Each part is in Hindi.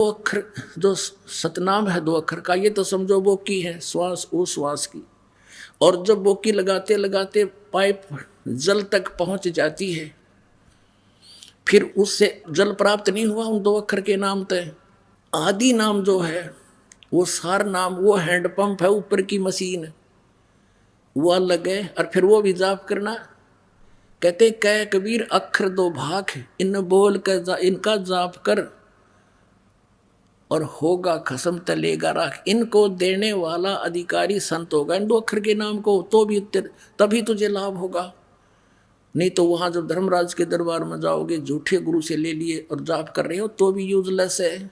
दो अक्षर जो सतनाम है, दो अक्षर का, ये तो समझो बोकी है, श्वास ओ श्वास की। और जब बोकी लगाते लगाते पाइप जल तक पहुंच जाती है, फिर उससे जल प्राप्त नहीं हुआ उन दो अक्षर के नाम तय। आदि नाम जो है वो सार नाम, वो हैंडपंप है, ऊपर की मशीन, वो अलग है। और फिर वो भी जाप करना। कहते कह कबीर अक्षर दो भाग, इन बोल कर इनका जाप कर और होगा खसम तलेगा राख। इनको देने वाला अधिकारी संत होगा, इन दो अक्षर के नाम को, तो भी तभी तुझे लाभ होगा। नहीं तो वहां जब धर्मराज के दरबार में जाओगे, झूठे गुरु से ले लिए और जाप कर रहे हो तो भी यूजलेस है,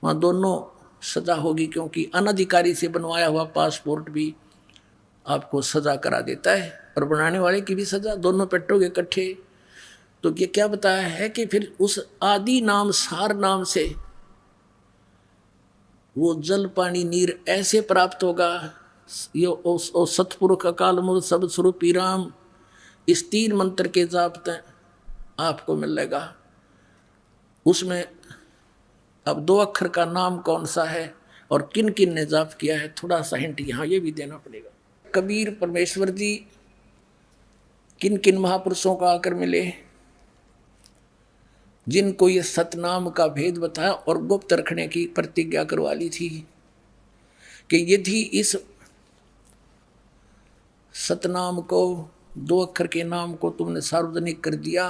वहां दोनों सजा होगी। क्योंकि अनधिकारी से बनवाया हुआ पासपोर्ट भी आपको सजा करा देता है, और बनाने वाले की भी सजा, दोनों पेटोगे इकट्ठे। तो ये क्या बताया है कि फिर उस आदि नाम सार नाम से वो जल पानी नीर ऐसे प्राप्त होगा। ये ओ सतपुरुष अकाल मूर्त सब स्वरूपी राम, इस तीन मंत्र के जाप आपको मिलेगा। उसमें अब दो अक्षर का नाम कौन सा है और किन किन ने जाप किया है, थोड़ा सा हिंट यहाँ ये भी देना पड़ेगा। कबीर परमेश्वर जी किन किन महापुरुषों का आकर मिले, जिनको ये सतनाम का भेद बताया और गुप्त रखने की प्रतिज्ञा करवा ली थी कि यदि इस सतनाम को, दो अक्षर के नाम को तुमने सार्वजनिक कर दिया,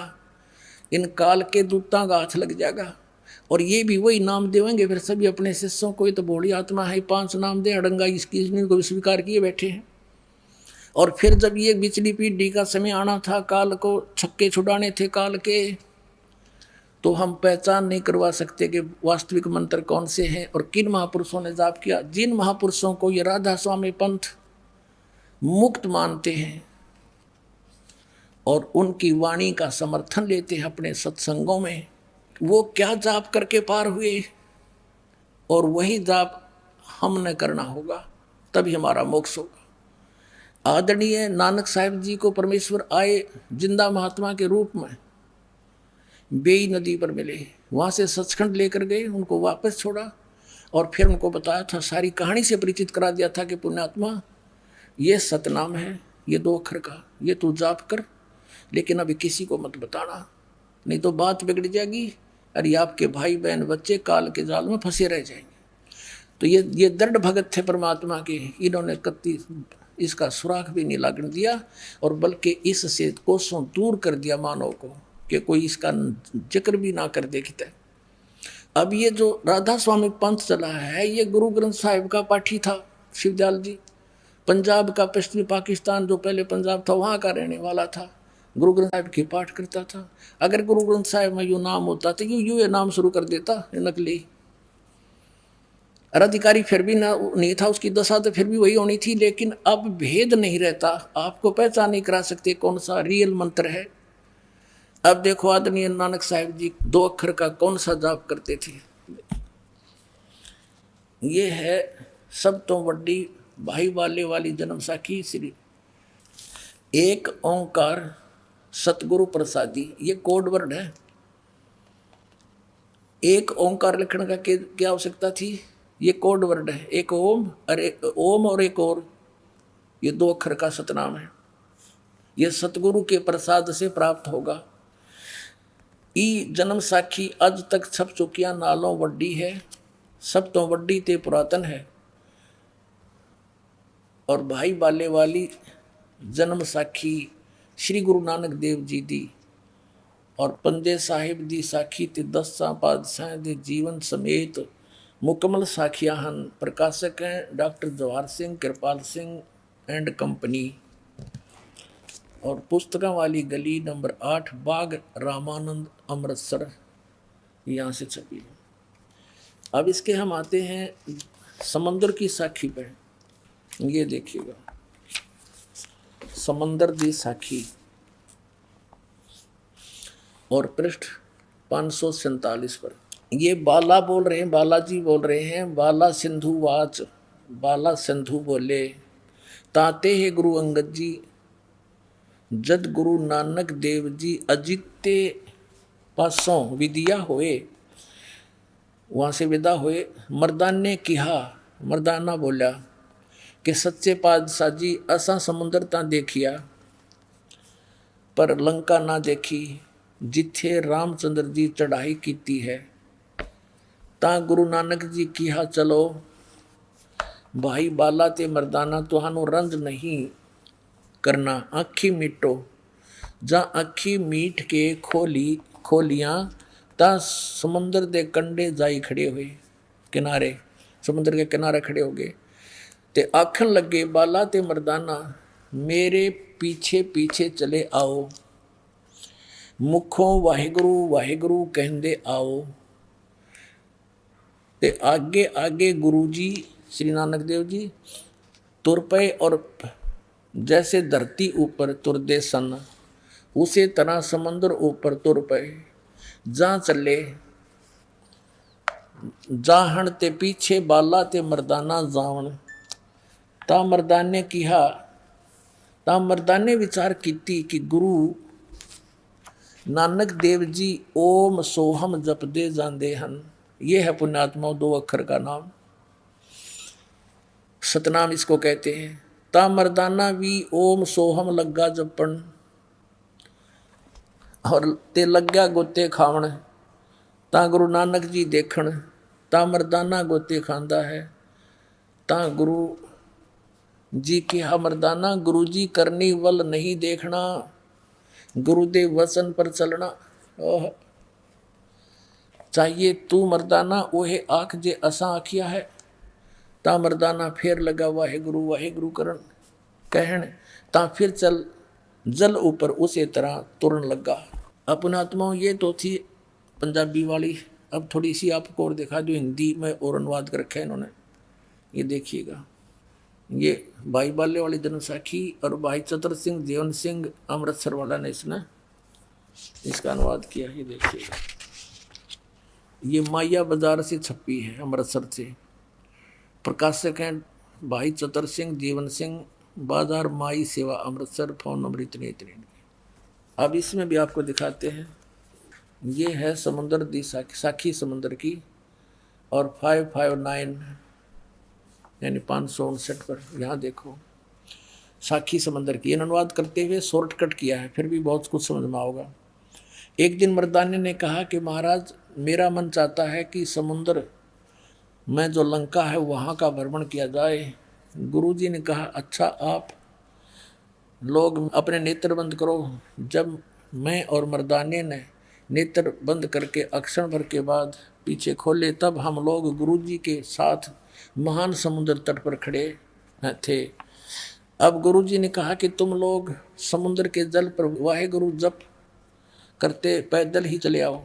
इन काल के दूतां का हाथ लग जाएगा। और ये भी वही नाम देवेंगे फिर सभी अपने शिष्यों को। ये तो भोली आत्मा है, 5 नाम दे अड़ंगा इसकी को स्वीकार किए बैठे हैं। और फिर जब ये बिचली पीढ़ी का समय आना था, काल को छक्के छुड़ाने थे काल के, तो हम पहचान नहीं करवा सकते कि वास्तविक मंत्र कौन से हैं और किन महापुरुषों ने जाप किया। जिन महापुरुषों को ये राधा स्वामी पंथ मुक्त मानते हैं और उनकी वाणी का समर्थन लेते हैं अपने सत्संगों में, वो क्या जाप करके पार हुए, और वही जाप हमने करना होगा, तभी हमारा मोक्ष होगा। आदरणीय नानक साहिब जी को परमेश्वर आए जिंदा महात्मा के रूप में, बेई नदी पर मिले, वहाँ से सचखंड लेकर गए, उनको वापस छोड़ा और फिर उनको बताया था, सारी कहानी से परिचित करा दिया था कि पुण्यात्मा ये सतनाम है, ये दो अक्षर का, ये तू जाप कर, लेकिन अभी किसी को मत बताना, नहीं तो बात बिगड़ जाएगी, अरे आपके भाई बहन बच्चे काल के जाल में फंसे रह जाएंगे। तो ये दृढ़ भगत थे परमात्मा के, इन्होंने कत्ती इसका सुराख भी नहीं लागने दिया, और बल्कि इससे कोसों दूर कर दिया मानव को कि कोई इसका जिक्र भी ना कर देखते। अब ये जो राधा स्वामी पंथ चला है, ये गुरु ग्रंथ साहिब का पाठी था शिवदयाल जी, पंजाब का, पश्चिमी पाकिस्तान जो पहले पंजाब था वहाँ का रहने वाला था, गुरु ग्रंथ साहिब की पाठ करता था। अगर गुरु ग्रंथ साहिब में यूँ नाम होता तो यूँ ये नाम शुरू कर देता नकली। अधिकारी फिर भी ना नहीं था, उसकी दशा तो फिर भी वही होनी थी। लेकिन अब भेद नहीं रहता, आपको पहचान नहीं करा सकते कौन सा रियल मंत्र है। अब देखो आदरणीय नानक साहिब जी दो अक्षर का कौन सा जाप करते थे। ये है सब तो बड़ी भाई वाले वाली जन्म साखी श्री एक ओंकार सतगुरु प्रसादी, ये कोड वर्ड है। एक ओंकार लिखने का क्या आवश्यकता थी, ये कोड वर्ड है। एक ओम और एक और, ये दो अक्षर का सतनाम है। ये सतगुरु के प्रसाद से प्राप्त होगा। ई जन्म साखी अज तक छप चुकिया नालों वड्डी है, सब तो वड्डी ते पुरातन है। और भाई बाले वाली जन्म साखी श्री गुरु नानक देव जी दी, और पंजे साहिब दी साखी ते 10 पातशाह दे जीवन समेत मुकम्मल साखियां हन। प्रकाशक हैं doctor Jawahar Singh Kripal Singh and company, और पुस्तकों वाली गली नंबर 8 बाग रामानंद अमृतसर, यहाँ से छपी है। अब इसके हम आते हैं समंदर की साखी पे, ये देखिएगा समंदर दी साखी, और पृष्ठ 547 पर। ये बाला बोल रहे हैं, बालाजी बोल रहे हैं। बाला सिंधु वाच, बाला सिंधु बोले, ताते है गुरु अंगद जी, जद गुरु नानक देव जी अजिते पासों विदिया होए, वहाँ से विदा हुए। मर्दाना बोला कि सच्चे पातशाह जी असा समुंदर ता देखिया पर लंका ना देखी, जिथे रामचंद्र जी चढ़ाई कीती है। ता गुरु नानक जी किहा चलो भाई बाला ते मर्दाना तुहानू रंज नहीं करना, आखी मीटो। जा आखी मीट के खोलियां ता समुंदर दे कंडे जाई खड़े हुए, किनारे समुद्र के किनारे खड़े हो गए ते आखन लगे बाला ते मर्दाना मेरे पीछे पीछे चले आओ, मुखों वाहिगुरु वाहिगुरु कहंदे आओ। ते आगे आगे गुरु जी श्री नानक देव जी तुर पे और जैसे धरती ऊपर तुरदे सन उसी तरह समुद्र ऊपर तुर पे। जा चले जाहन ते पीछे बाला ते मर्दाना जावन। ता मर्दाने विचार कीती कि गुरु नानक देव जी ओम सोहम जपदे जांदे हन। ये है पुण्यात्मा 2 अक्षर का नाम, सतनाम इसको कहते हैं। ता मर्दाना भी ओम सोहम लग्गा जपन और ते लग्या गोते खावन। ता गुरु नानक जी देखन, ता मर्दाना गोते खांदा है। ता गुरु जी की हा मर्दाना गुरु जी करनी वल नहीं देखना, गुरुदेव वचन पर चलना। ओह चाहिए तू मर्दाना ओहे आख जे असा आखिया है। ता मर्दाना फिर लगा वाहिगुरु करन कहन। ता फिर चल जल ऊपर उसी तरह तुरन लगा। अपनात्माओं ये तो थी पंजाबी वाली। अब थोड़ी सी आपको और दिखा दो, हिंदी में और अनुवाद कर रखा है इन्होंने। ये देखिएगा, ये भाई बाले वाली जनसाखी और भाई चतर सिंह जीवन सिंह अमृतसर वाला ने इसने इसका अनुवाद किया। ये देखिएगा, ये माया बाजार से छपी है, अमृतसर से। प्रकाशक हैं भाई चतर सिंह जीवन सिंह, बाजार माई सेवा अमृतसर, फोन नंबर इतने इतने। अब इसमें भी आपको दिखाते हैं। ये है समुंदर दी साखी समुंदर की और 559 यानी 559 पर यहाँ देखो साखी समंदर की। अनुवाद करते हुए शॉर्टकट किया है, फिर भी बहुत कुछ समझ में आओगा। एक दिन मर्दाने ने कहा कि महाराज मेरा मन चाहता है कि समुद्र में जो लंका है वहाँ का भ्रमण किया जाए। गुरुजी ने कहा अच्छा आप लोग अपने नेत्र बंद करो। जब मैं और मर्दाने ने नेत्र बंद करके अक्षण भर के बाद पीछे खोले तब हम लोग गुरुजी के साथ महान समुद्र तट पर खड़े थे। अब गुरुजी ने कहा कि तुम लोग समुद्र के जल पर वाहेगुरु जप करते पैदल ही चले आओ।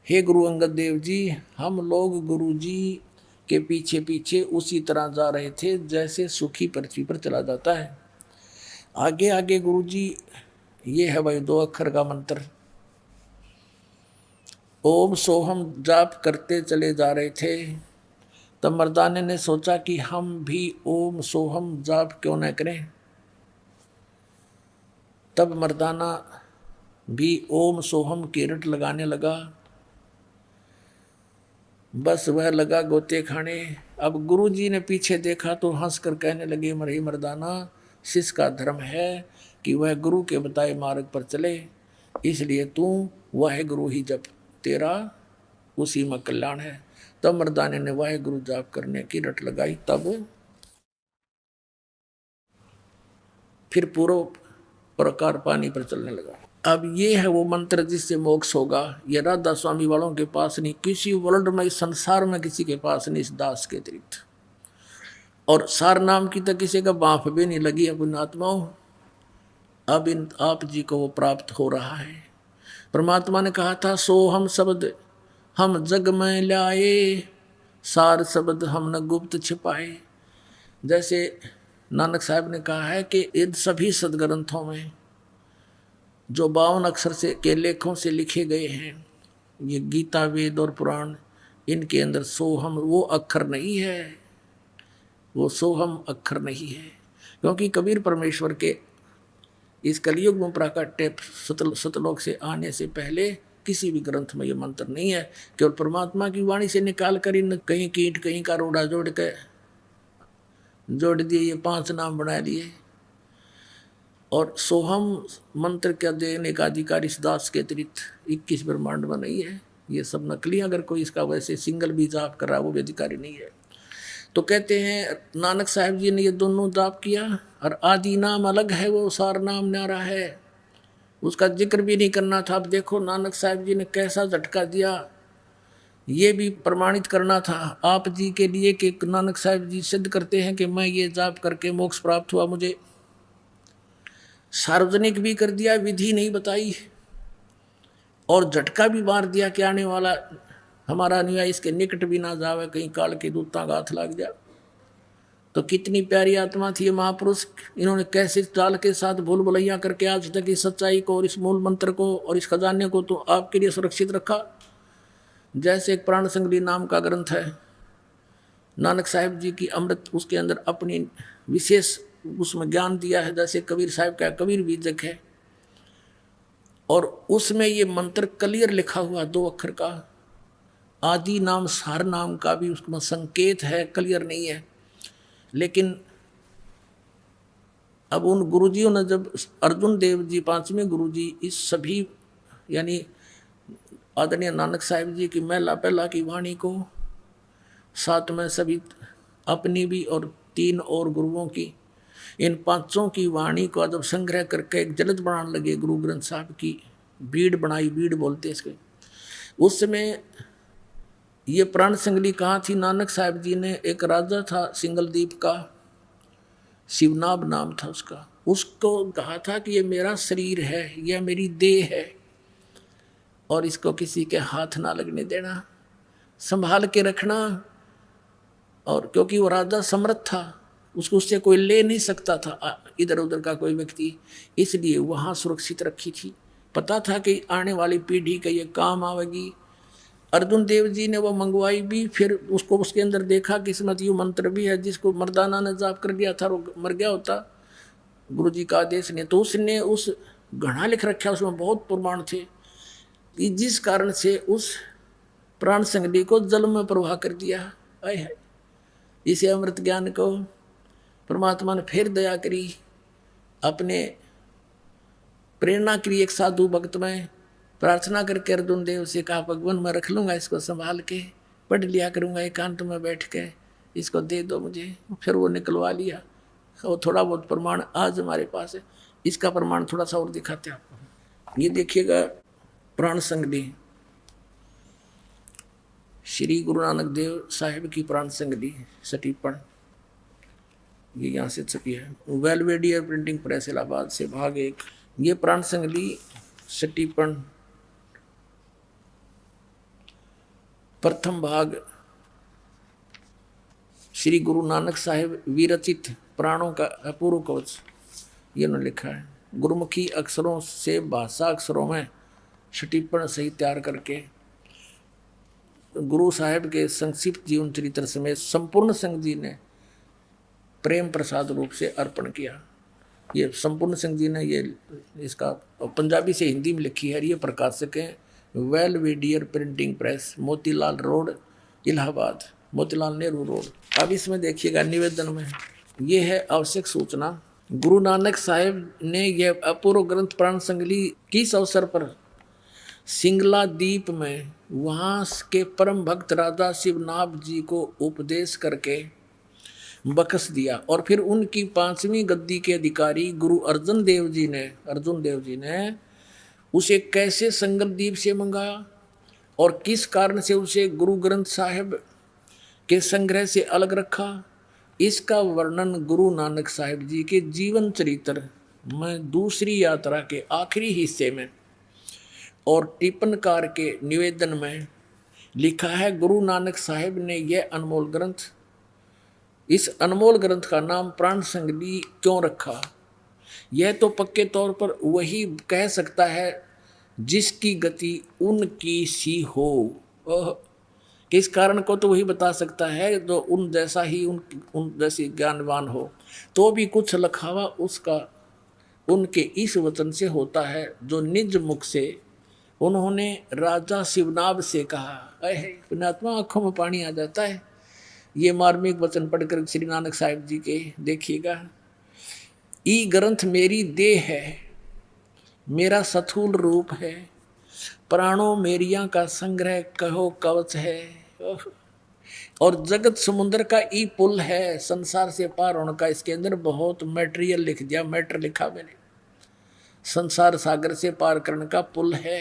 हे गुरु अंगद देव जी, हम लोग गुरुजी के पीछे पीछे उसी तरह जा रहे थे जैसे सूखी पृथ्वी पर चला जाता है। आगे आगे गुरुजी, ये है भाई 2 अक्षर का मंत्र, ओम सोहम जाप करते चले जा रहे थे। तब मर्दाने ने सोचा कि हम भी ओम सोहम जाप क्यों न करें। तब मर्दाना भी ओम सोहम की रट लगाने लगा। बस वह लगा गोते खाने। अब गुरुजी ने पीछे देखा तो हंसकर कहने लगे मरे मर्दाना, शिष्य का धर्म है कि वह गुरु के बताए मार्ग पर चले, इसलिए तू वह गुरु ही जप, तेरा उसी में कल्याण है। तब मर्दाने ने वाहे गुरु जाप करने की रट लगाई। तब फिर पूर्व प्रकार पानी पर चलने लगा। अब ये है वो मंत्र जिससे मोक्ष होगा। ये राधा स्वामी वालों के पास नहीं, किसी वर्ल्ड में इस संसार में किसी के पास नहीं, इस दास के अतिरिक्त। और सार नाम की तो किसी का बाप भी नहीं लगी है पुण्यात्माओं। अब इन आप जी को वो प्राप्त हो रहा है। परमात्मा ने कहा था सो हम शब्द हम जग में लाए, सार शब्द हमने गुप्त छिपाए। जैसे नानक साहब ने कहा है कि इन सभी सदग्रंथों में जो 52 अक्षर से के लेखों से लिखे गए हैं, ये गीता वेद और पुराण, इनके अंदर सोहम वो अक्षर नहीं है, वो सोहम अक्षर नहीं है। क्योंकि कबीर परमेश्वर के इस कलयुग में प्राकट्य सतलोक से आने से पहले किसी भी ग्रंथ में ये मंत्र नहीं है। केवल परमात्मा की वाणी से निकाल कर इन कहीं कीट कहीं का रोड़ा जोड़ दिए, ये 5 नाम बना लिए। और सोहम मंत्र का देने का अधिकार इस दास के अतिरिक्त 21 ब्रह्मांड में नहीं है। ये सब नकली, अगर कोई इसका वैसे सिंगल भी जाप कर रहा है वो भी अधिकारी नहीं है। तो कहते हैं नानक साहब जी ने ये दोनों जाप किया, और आदि नाम अलग है, वो सार नाम न्यारा है, उसका जिक्र भी नहीं करना था। अब देखो नानक साहब जी ने कैसा झटका दिया, ये भी प्रमाणित करना था आप जी के लिए कि नानक साहब जी सिद्ध करते हैं कि मैं ये जाप करके मोक्ष प्राप्त हुआ। मुझे सार्वजनिक भी कर दिया, विधि नहीं बताई, और झटका भी मार दिया कि आने वाला हमारा अनुयायी इसके निकट भी ना जावे, कहीं काल के दूतां का हाथ लग जा। तो कितनी प्यारी आत्मा थी ये महापुरुष, इन्होंने कैसे चाल के साथ भूल भुलैया करके आज तक इस सच्चाई को और इस मूल मंत्र को और इस खजाने को तो आपके लिए सुरक्षित रखा। जैसे एक प्राण संगली नाम का ग्रंथ है, नानक साहिब जी की अमृत, उसके अंदर अपनी विशेष उसमें ज्ञान दिया है। जैसे कबीर साहिब का कबीर बीजक है, और उसमें ये मंत्र क्लियर लिखा हुआ 2 अक्षर का, आदि नाम सार नाम का भी उसमें संकेत है, क्लियर नहीं है। लेकिन अब उन गुरुजियों ने, जब अर्जुन देव जी 5वें गुरुजी इस सभी यानी आदरणीय नानक साहिब जी की महिला पहला की वाणी को, साथ में सभी अपनी भी और 3 और गुरुओं की, इन 5 की वाणी को जब संग्रह करके एक जलद बनाने लगे, गुरु ग्रंथ साहब की बीड़ बनाई, बीड़ बोलते इसके। उस समय ये प्राण संगली कहाँ थी? नानक साहब जी ने, एक राजा था सिंगलदीप का, शिवनाभ नाम था उसका, उसको कहा था कि ये मेरा शरीर है, यह मेरी देह है, और इसको किसी के हाथ ना लगने देना, संभाल के रखना। और क्योंकि वो राजा समर्थ था, उसको उससे कोई ले नहीं सकता था इधर उधर का कोई व्यक्ति, इसलिए वहाँ सुरक्षित रखी थी। पता था कि आने वाली पीढ़ी का ये काम आवेगी। अर्जुन देव जी ने वो मंगवाई भी, फिर उसको उसके अंदर देखा किस्मत यू मंत्र भी है, जिसको मर्दाना ने जाप कर दिया था वो मर गया होता गुरु जी का आदेश ने, तो उसने उस घड़ा लिख रखा, उसमें बहुत प्रमाण थे, जिस कारण से उस प्राण संगली को जल में प्रवाह कर दिया। आए है इसे अमृत ज्ञान को परमात्मा ने फिर दया करी, अपने प्रेरणा करी। एक साधु भक्त में प्रार्थना करके अर्जुन देव से कहा, भगवान मैं रख लूँगा इसको संभाल के, पढ़ लिया करूँगा एकांत में बैठ के, इसको दे दो मुझे। फिर वो निकलवा लिया। वो थोड़ा बहुत प्रमाण आज हमारे पास है, इसका प्रमाण थोड़ा सा और दिखाते हैं आपको। ये देखिएगा प्राण संगली, श्री गुरु नानक देव साहिब की प्राण संगली सटीपण, ये यहाँ से छपी है, वेलवेडियर प्रिंटिंग प्रेस इलाहाबाद से, भाग 1। ये प्राण संगली सटीपण प्रथम भाग, श्री गुरु नानक साहिब विरचित प्राणों का अपूर्व कवच, ये उन्होंने लिखा है। गुरुमुखी अक्षरों से भाषा अक्षरों में सटीपण सही तैयार करके गुरु साहिब के संक्षिप्त जीवन चरित्र समेत संपूर्ण संघ जी ने प्रेम प्रसाद रूप से अर्पण किया। ये संपूर्ण संघ जी ने ये इसका पंजाबी से हिंदी में लिखी है। ये प्रकाशक हैं Belvedere printing press, Motilal road Allahabad, Motilal Nehru road. अब इसमें देखिएगा निवेदन में ये है आवश्यक सूचना, गुरु नानक साहिब ने यह अपूर्व ग्रंथ प्राण संगली किस अवसर पर सिंगला द्वीप में वहाँ के परम भक्त राजा शिवनाभ जी को उपदेश करके बख्श दिया, और फिर उनकी 5वीं गद्दी के अधिकारी गुरु अर्जुन देव जी ने उसे कैसे संगलदीप से मंगाया और किस कारण से उसे गुरु ग्रंथ साहिब के संग्रह से अलग रखा, इसका वर्णन गुरु नानक साहिब जी के जीवन चरित्र में दूसरी यात्रा के आखिरी हिस्से में और टिप्पणकार के निवेदन में लिखा है। गुरु नानक साहिब ने यह अनमोल ग्रंथ, इस अनमोल ग्रंथ का नाम प्राण संगली क्यों रखा? यह तो पक्के तौर पर वही कह सकता है जिसकी गति उनकी सी हो। किस कारण को तो वही बता सकता है जो उन जैसा ही उन जैसी ज्ञानवान हो। तो भी कुछ लखावा उसका उनके इस वचन से होता है जो निज मुख से उन्होंने राजा शिवनाभ से कहा, अहे पुण्यात्मा, आंखों में पानी आ जाता है। ये मार्मिक वचन पढ़कर श्री नानक साहिब जी के देखिएगा। ई ग्रंथ मेरी देह है, मेरा स्थूल रूप है, प्राणों मेरिया का संग्रह कहो कवच है, और जगत समुद्र का ई पुल है, संसार से पार होने का। इसके अंदर बहुत मटेरियल लिख दिया, मैटर लिखा मैंने। संसार सागर से पार करने का पुल है।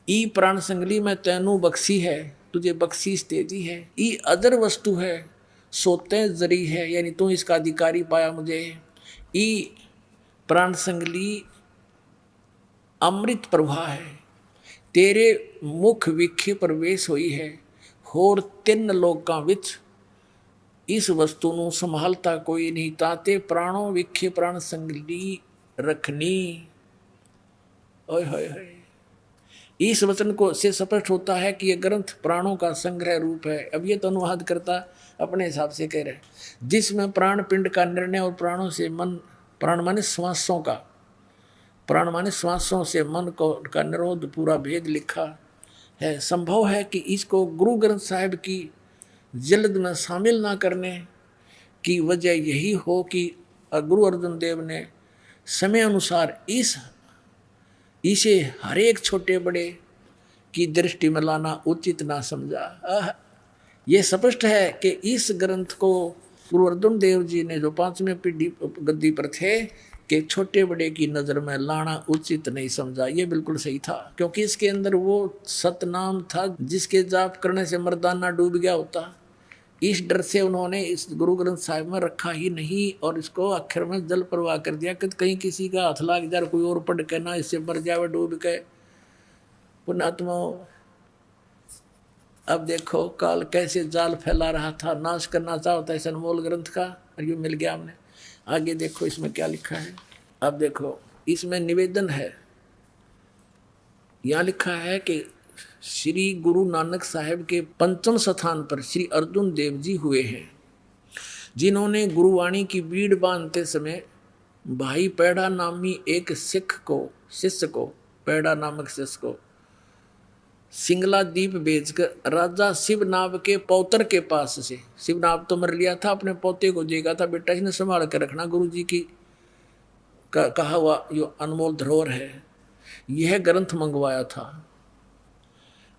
ई प्राण संगली में तैनू बख्शी है, तुझे बख्शीश दे दी है। ई अदर वस्तु है, सोते जरी है, यानी तू इसका अधिकारी पाया मुझे। ई प्राण संगली अमृत प्रभा है, तेरे मुख विखे प्रवेश हुई है। होर 3 लोकां विच इस वस्तु ਨੂੰ संभालता कोई नहीं, ताते प्राणों विखे प्राण संगली रखनी। ओए होए होए। इस वचन को से स्पष्ट होता है कि यह ग्रंथ प्राणों का संग्रह रूप है। अब ये तो अनुवाद करता अपने हिसाब से कह रहे, जिसमें प्राण पिंड का निर्णय और प्राणों से मन, प्राण माने श्वासों का, प्राण माने श्वासों से मन को का निरोध पूरा भेद लिखा है। संभव है कि इसको गुरु ग्रंथ साहिब की जल्द में शामिल ना करने की वजह यही हो कि गुरु अर्जुन देव ने समय अनुसार इसे हर एक छोटे बड़े की दृष्टि में लाना उचित ना समझा। ये स्पष्ट है कि इस ग्रंथ को गुरु अर्जुन देव जी ने जो 5वें पीढ़ी गद्दी पर थे कि छोटे बड़े की नज़र में लाना उचित नहीं समझा। ये बिल्कुल सही था, क्योंकि इसके अंदर वो सतनाम था जिसके जाप करने से मर्दाना डूब गया होता। इस डर से उन्होंने इस गुरु ग्रंथ साहिब में रखा ही नहीं और इसको अक्षर में जल प्रवाह कर दिया कि कहीं किसी का हाथ लाग जाए, कोई और पढ़ के ना इससे मर जाए डूब के। पुण्यात्मा, अब देखो काल कैसे जाल फैला रहा था, नाश करना चाहता है इस अनमोल ग्रंथ का, और ये मिल गया हमने। आगे देखो इसमें क्या लिखा है। अब देखो इसमें निवेदन है, यहाँ लिखा है कि श्री गुरु नानक साहिब के 5वें स्थान पर श्री अर्जुन देव जी हुए हैं, जिन्होंने गुरुवाणी की बीड़ बांधते समय भाई पैड़ा नामी एक शिष्य को पैड़ा नामक शिष्य को सिंगला दीप भेजकर राजा शिवनाभ के पौत्र के पास से, शिवनाभ तो मर लिया था, अपने पोते को देगा था, बेटा इसने संभाल कर रखना, गुरु जी की कहा हुआ जो अनमोल धरोहर है, यह ग्रंथ मंगवाया था।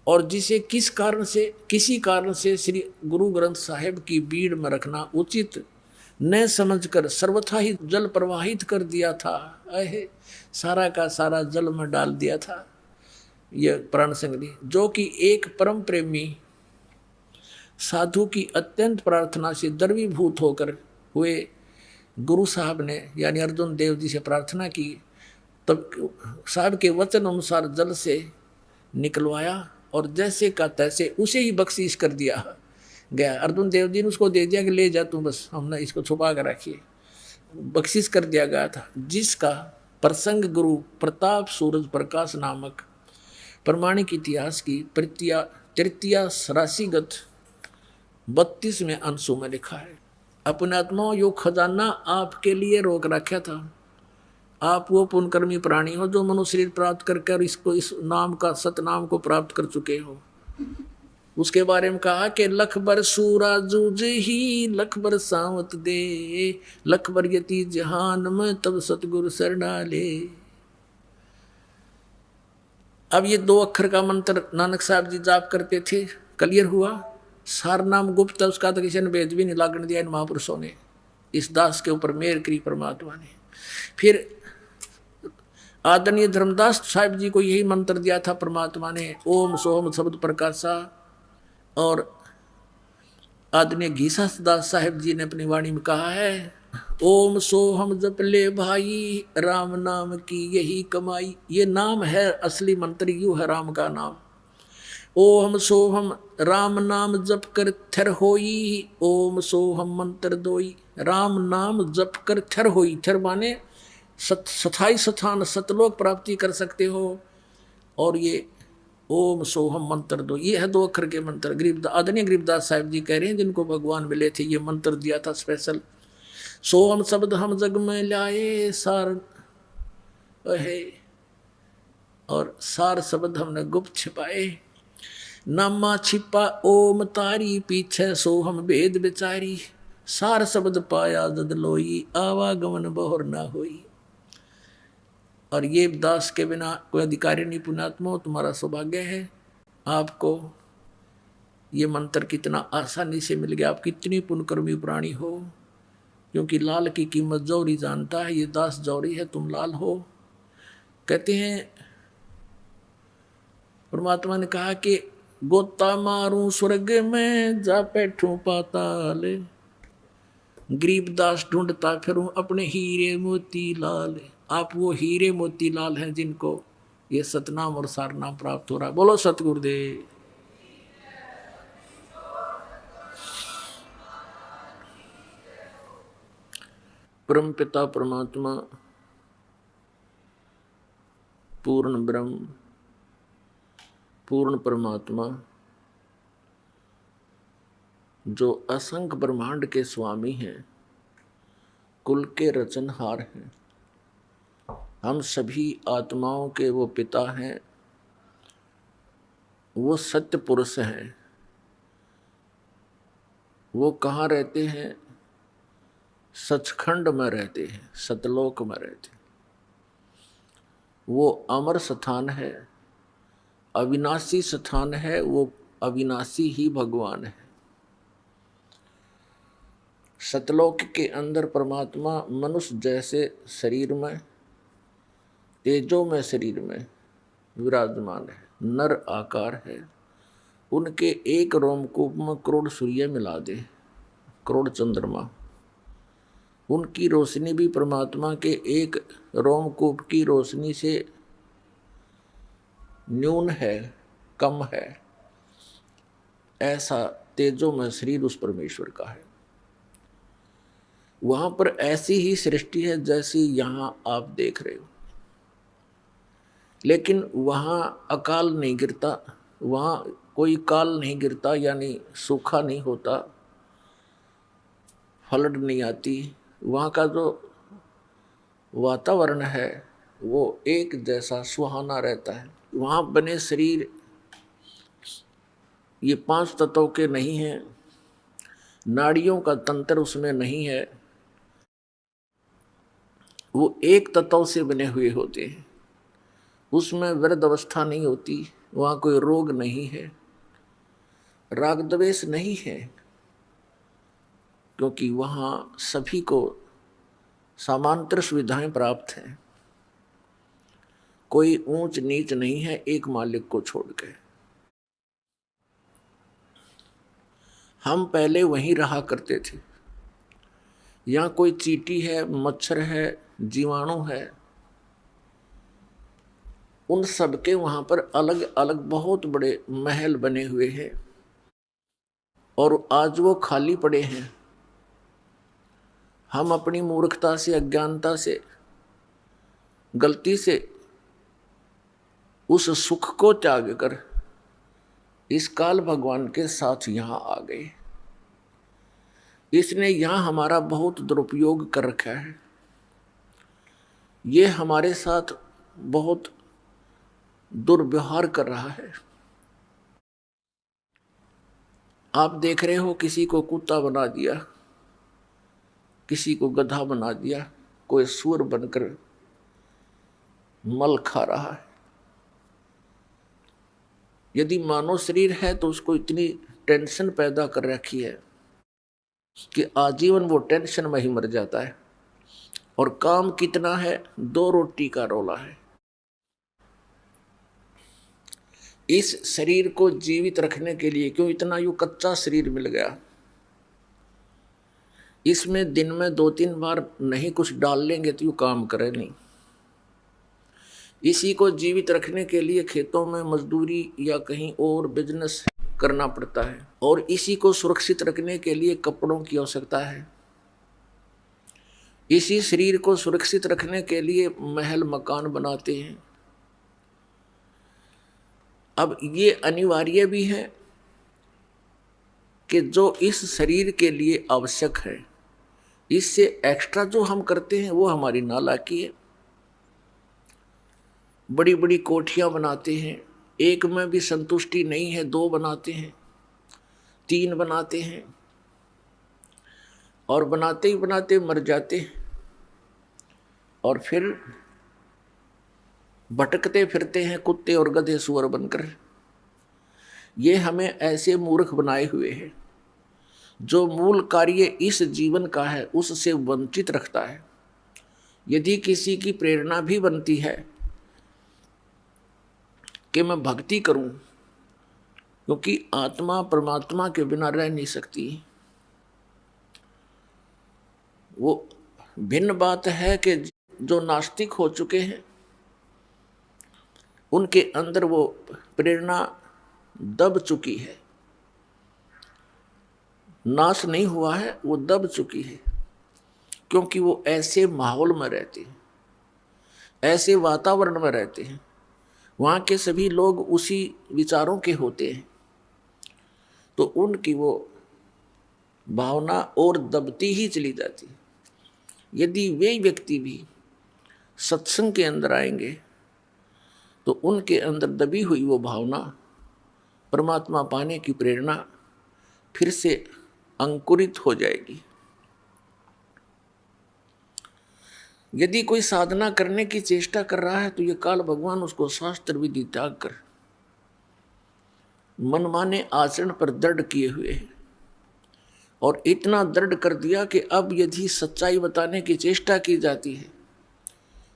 और जिसे किसी कारण से श्री गुरु ग्रंथ साहिब की बीड़ में रखना उचित न समझकर सर्वथा ही जल प्रवाहित कर दिया था। अहे सारा का सारा जल में डाल दिया था यह प्राण संगली, जो कि एक परम प्रेमी साधु की अत्यंत प्रार्थना से द्रवीभूत होकर हुए गुरु साहब ने यानी अर्जुन देव जी से प्रार्थना की, तब साहब के वचन अनुसार जल से निकलवाया और जैसे का तैसे उसे ही बख्शीश कर दिया गया। अर्जुन देव जी ने उसको दे दिया कि ले जा तू, बस हमने इसको छुपा कर रखिए, बख्शीश कर दिया गया था। जिसका प्रसंग गुरु प्रताप सूरज प्रकाश नामक प्रमाणिक इतिहास की तृतीया राशिगत 32वें अंशों में लिखा है। अपने आत्मा यो खजाना आपके लिए रोक रखा था। आप वो पुण्यकर्मी प्राणी हो जो मनुष्य शरीर प्राप्त करके इस नाम का सतनाम को प्राप्त कर चुके हो। उसके बारे में कहा कि लख बर सूरा जूझ ही लख बर सावत दे, लख बर यति जहान में तब सतगुरु शरणा ले। अब ये 2 अक्षर का मंत्र नानक साहब जी जाप करते थे, क्लियर हुआ। सार नाम गुप्त है, उसका तो किसी ने भेद भी नहीं लागण दिया इन महापुरुषों ने, इस दास के ऊपर मेहर करी परमात्मा ने। फिर आदरणीय धर्मदास साहिब जी को यही मंत्र दिया था परमात्मा ने, ओम सोम शब्द प्रकाशा। और आदरणीय घीसा दास साहिब जी ने अपनी वाणी में कहा है, ओम सोहम जप ले भाई राम नाम की यही कमाई। ये नाम है असली मंत्र, यू है राम का नाम। ओम सोहम राम नाम जप कर थर होई, ओम सोहम मंत्र दोई। राम नाम जप कर थर होई, थर माने स्थाई स्थान सतलोक प्राप्ति कर सकते हो। और ये ओम सोहम मंत्र दो, ये है 2 अक्षर के मंत्र। आदरणीय गरीबदास साहिब जी कह रहे हैं जिनको भगवान मिले थे, ये मंत्र दिया था स्पेशल। सोहम शब्द हम जग में लाए सार है, और सार शब्द हमने गुप्त छिपाए। नामा छिपा ओम तारी, पीछे सो हम वेद विचारी। सार शब्द पाया जद लोई, आवागमन बहुर ना होई। और ये दास के बिना कोई अधिकारी नहीं पुण्यात्मा, तुम्हारा सौभाग्य है। आपको ये मंत्र कितना आसानी से मिल गया। आप कितनी पुण्यकर्मी प्राणी हो, क्योंकि लाल की कीमत जौहरी जानता है। ये दास जौहरी है, तुम लाल हो। कहते हैं परमात्मा ने कहा कि गोता मारूं स्वर्ग में, जा बैठूं पाताल। गरीबदास ढूंढता फिरूं अपने हीरे मोती लाल। आप वो हीरे मोती लाल हैं जिनको ये सतनाम और सारनाम प्राप्त हो रहा है। बोलो सतगुरुदेव। परम पिता परमात्मा, पूर्ण ब्रह्म, पूर्ण परमात्मा, जो असंख्य ब्रह्मांड के स्वामी हैं, कुल के रचनहार हैं, हम सभी आत्माओं के वो पिता हैं, वो सत्य पुरुष हैं। वो कहाँ रहते हैं? सचखंड में रहते हैं, सतलोक में रहते हैं। वो अमर स्थान है, अविनाशी स्थान है। वो अविनाशी ही भगवान है। सतलोक के अंदर परमात्मा मनुष्य जैसे शरीर में, तेजो में शरीर में विराजमान है, नर आकार है। उनके एक रोमकूप में करोड़ सूर्य मिला दे, करोड़ चंद्रमा। उनकी रोशनी भी परमात्मा के एक रोमकूप की रोशनी से न्यून है, कम है। ऐसा तेजो में शरीर उस परमेश्वर का है। वहां पर ऐसी ही सृष्टि है जैसी यहां आप देख रहे हो, लेकिन वहां अकाल नहीं गिरता, वहां कोई काल नहीं गिरता, यानी सूखा नहीं होता, फ्लड नहीं आती। वहाँ का जो वातावरण है वो एक जैसा सुहाना रहता है। वहाँ बने शरीर ये 5 तत्वों के नहीं हैं, नाड़ियों का तंत्र उसमें नहीं है, वो एक तत्व से बने हुए होते हैं। उसमें वृद्ध अवस्था नहीं होती, वहाँ कोई रोग नहीं है, राग द्वेष नहीं है, क्योंकि वहाँ सभी को समांतर सुविधाएं प्राप्त हैं। कोई ऊंच नीच नहीं है एक मालिक को छोड़ के। हम पहले वहीं रहा करते थे। यहाँ कोई चींटी है, मच्छर है, जीवाणु है, उन सब के वहाँ पर अलग अलग बहुत बड़े महल बने हुए हैं, और आज वो खाली पड़े हैं। हम अपनी मूर्खता से, अज्ञानता से, गलती से उस सुख को त्याग कर इस काल भगवान के साथ यहाँ आ गए। इसने यहाँ हमारा बहुत दुरुपयोग कर रखा है। ये हमारे साथ बहुत दुर्व्यवहार कर रहा है। आप देख रहे हो, किसी को कुत्ता बना दिया, किसी को गधा बना दिया, कोई सूअर बनकर मल खा रहा है। यदि मानव शरीर है तो उसको इतनी टेंशन पैदा कर रखी है कि आजीवन वो टेंशन में ही मर जाता है। और काम कितना है, 2 रोटी का रोला है। इस शरीर को जीवित रखने के लिए क्यों इतना यूं कच्चा शरीर मिल गया। इसमें दिन में 2-3 बार नहीं कुछ डाल लेंगे तो यूं काम करे नहीं। इसी को जीवित रखने के लिए खेतों में मजदूरी या कहीं और बिजनेस करना पड़ता है, और इसी को सुरक्षित रखने के लिए कपड़ों की आवश्यकता है। इसी शरीर को सुरक्षित रखने के लिए महल मकान बनाते हैं। अब ये अनिवार्य भी है कि जो इस शरीर के लिए आवश्यक है, इससे एक्स्ट्रा जो हम करते हैं वो हमारी नालायकी है। बड़ी बड़ी कोठियां बनाते हैं, एक में भी संतुष्टि नहीं है, 2 बनाते हैं, 3 बनाते हैं, और बनाते ही बनाते मर जाते हैं, और फिर भटकते फिरते हैं कुत्ते और गधे सुअर बनकर। ये हमें ऐसे मूर्ख बनाए हुए हैं। जो मूल कार्य इस जीवन का है उससे वंचित रखता है। यदि किसी की प्रेरणा भी बनती है कि मैं भक्ति करूं, क्योंकि आत्मा परमात्मा के बिना रह नहीं सकती, वो भिन्न बात है कि जो नास्तिक हो चुके हैं उनके अंदर वो प्रेरणा दब चुकी है, नाश नहीं हुआ है, वो दब चुकी है, क्योंकि वो ऐसे माहौल में रहते हैं, ऐसे वातावरण में रहते हैं, वहाँ के सभी लोग उसी विचारों के होते हैं, तो उनकी वो भावना और दबती ही चली जाती है। यदि वे व्यक्ति भी सत्संग के अंदर आएंगे तो उनके अंदर दबी हुई वो भावना, परमात्मा पाने की प्रेरणा फिर से अंकुरित हो जाएगी। यदि कोई साधना करने की चेष्टा कर रहा है तो ये काल भगवान उसको शास्त्र विधि त्याग कर मनमाने आचरण पर दृढ़ किए हुए है, और इतना दृढ़ कर दिया कि अब यदि सच्चाई बताने की चेष्टा की जाती है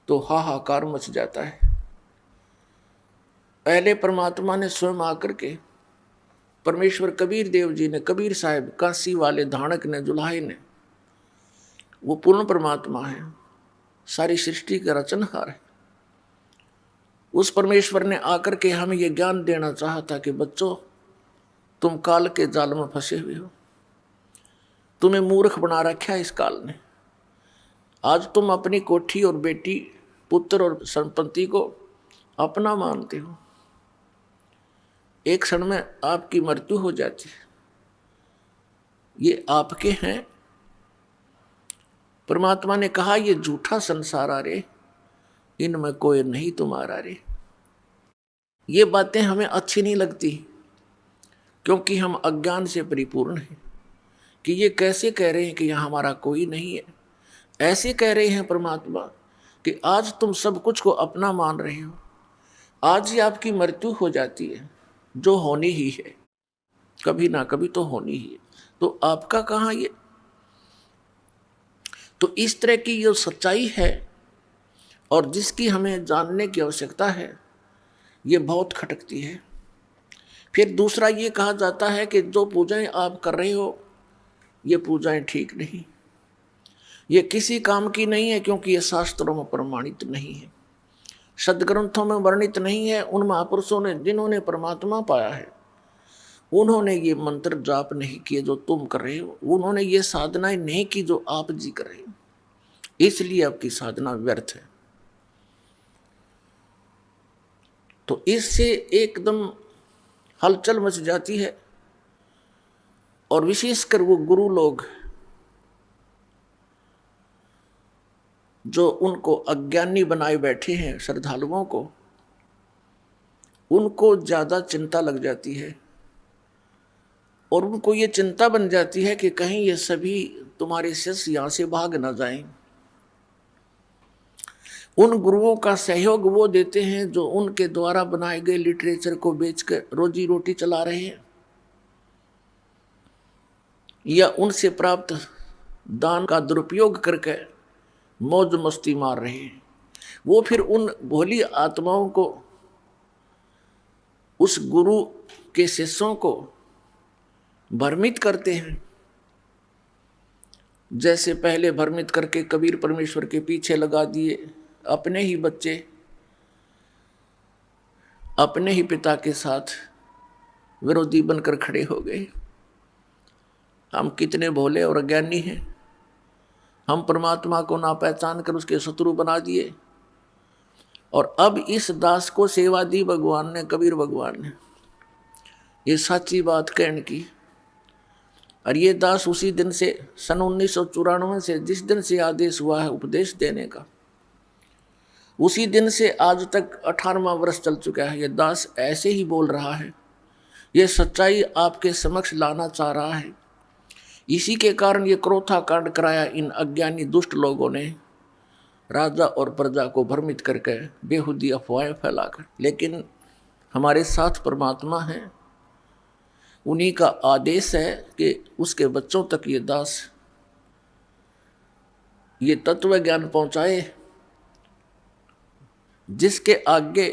तो हाहाकार मच जाता है। पहले परमात्मा ने स्वयं आकर के, परमेश्वर कबीर देव जी ने, कबीर साहब, काशी वाले धाणक ने, जुलाहे ने, वो पूर्ण परमात्मा है, सारी सृष्टि का रचनहार है। उस परमेश्वर ने आकर के हमें ये ज्ञान देना चाहा था कि बच्चों, तुम काल के जाल में फंसे हुए हो, तुम्हें मूर्ख बना रखा है इस काल ने। आज तुम अपनी कोठी और बेटी, पुत्र और संपत्ति को अपना मानते हो, एक क्षण में आपकी मृत्यु हो जाती है, ये आपके हैं। परमात्मा ने कहा ये झूठा संसार आ रे, इनमें कोई नहीं तुम्हारा रे। ये बातें हमें अच्छी नहीं लगती, क्योंकि हम अज्ञान से परिपूर्ण हैं कि ये कैसे कह रहे हैं कि यहाँ हमारा कोई नहीं है। ऐसे कह रहे हैं परमात्मा कि आज तुम सब कुछ को अपना मान रहे हो, आज ही आपकी मृत्यु हो जाती है, जो होनी ही है, कभी ना कभी तो होनी ही है, तो आपका कहाँ ये। तो इस तरह की जो सच्चाई है और जिसकी हमें जानने की आवश्यकता है, ये बहुत खटकती है। फिर दूसरा ये कहा जाता है कि जो पूजाएं आप कर रहे हो ये पूजाएं ठीक नहीं, ये किसी काम की नहीं है, क्योंकि ये शास्त्रों में प्रमाणित नहीं है, सदग्रंथों में वर्णित नहीं है। उन महापुरुषों ने जिन्होंने परमात्मा पाया है, उन्होंने ये मंत्र जाप नहीं किए जो तुम कर रहे हो, उन्होंने ये साधनाएं नहीं की जो आप जी कर रहे हो, इसलिए आपकी साधना व्यर्थ है। तो इससे एकदम हलचल मच जाती है, और विशेषकर वो गुरु लोग जो उनको अज्ञानी बनाए बैठे हैं, श्रद्धालुओं को, उनको ज़्यादा चिंता लग जाती है, और उनको ये चिंता बन जाती है कि कहीं ये सभी तुम्हारे शिष्य यहाँ से भाग ना जाएं। उन गुरुओं का सहयोग वो देते हैं जो उनके द्वारा बनाए गए लिटरेचर को बेचकर रोजी रोटी चला रहे हैं, या उनसे प्राप्त दान का दुरुपयोग करके मौज मस्ती मार रहे हैं। वो फिर उन भोली आत्माओं को, उस गुरु के शिष्यों को भ्रमित करते हैं, जैसे पहले भ्रमित करके कबीर परमेश्वर के पीछे लगा दिए, अपने ही बच्चे अपने ही पिता के साथ विरोधी बनकर खड़े हो गए। हम कितने भोले और अज्ञानी हैं, हम परमात्मा को ना पहचान कर उसके शत्रु बना दिए। और अब इस दास को सेवा दी भगवान ने, कबीर भगवान ने, ये सच्ची बात कहने की। और ये दास उसी दिन से, सन 1994 से, जिस दिन से आदेश हुआ है उपदेश देने का, उसी दिन से आज तक 18वां वर्ष चल चुका है। ये दास ऐसे ही बोल रहा है, ये सच्चाई आपके समक्ष लाना चाह रहा है। इसी के कारण ये क्रोथा कांड कराया इन अज्ञानी दुष्ट लोगों ने, राजा और प्रजा को भ्रमित करके बेहुदी अफवाहें फैलाकर। लेकिन हमारे साथ परमात्मा है, उन्हीं का आदेश है कि उसके बच्चों तक ये दास ये तत्व ज्ञान पहुंचाए, जिसके आगे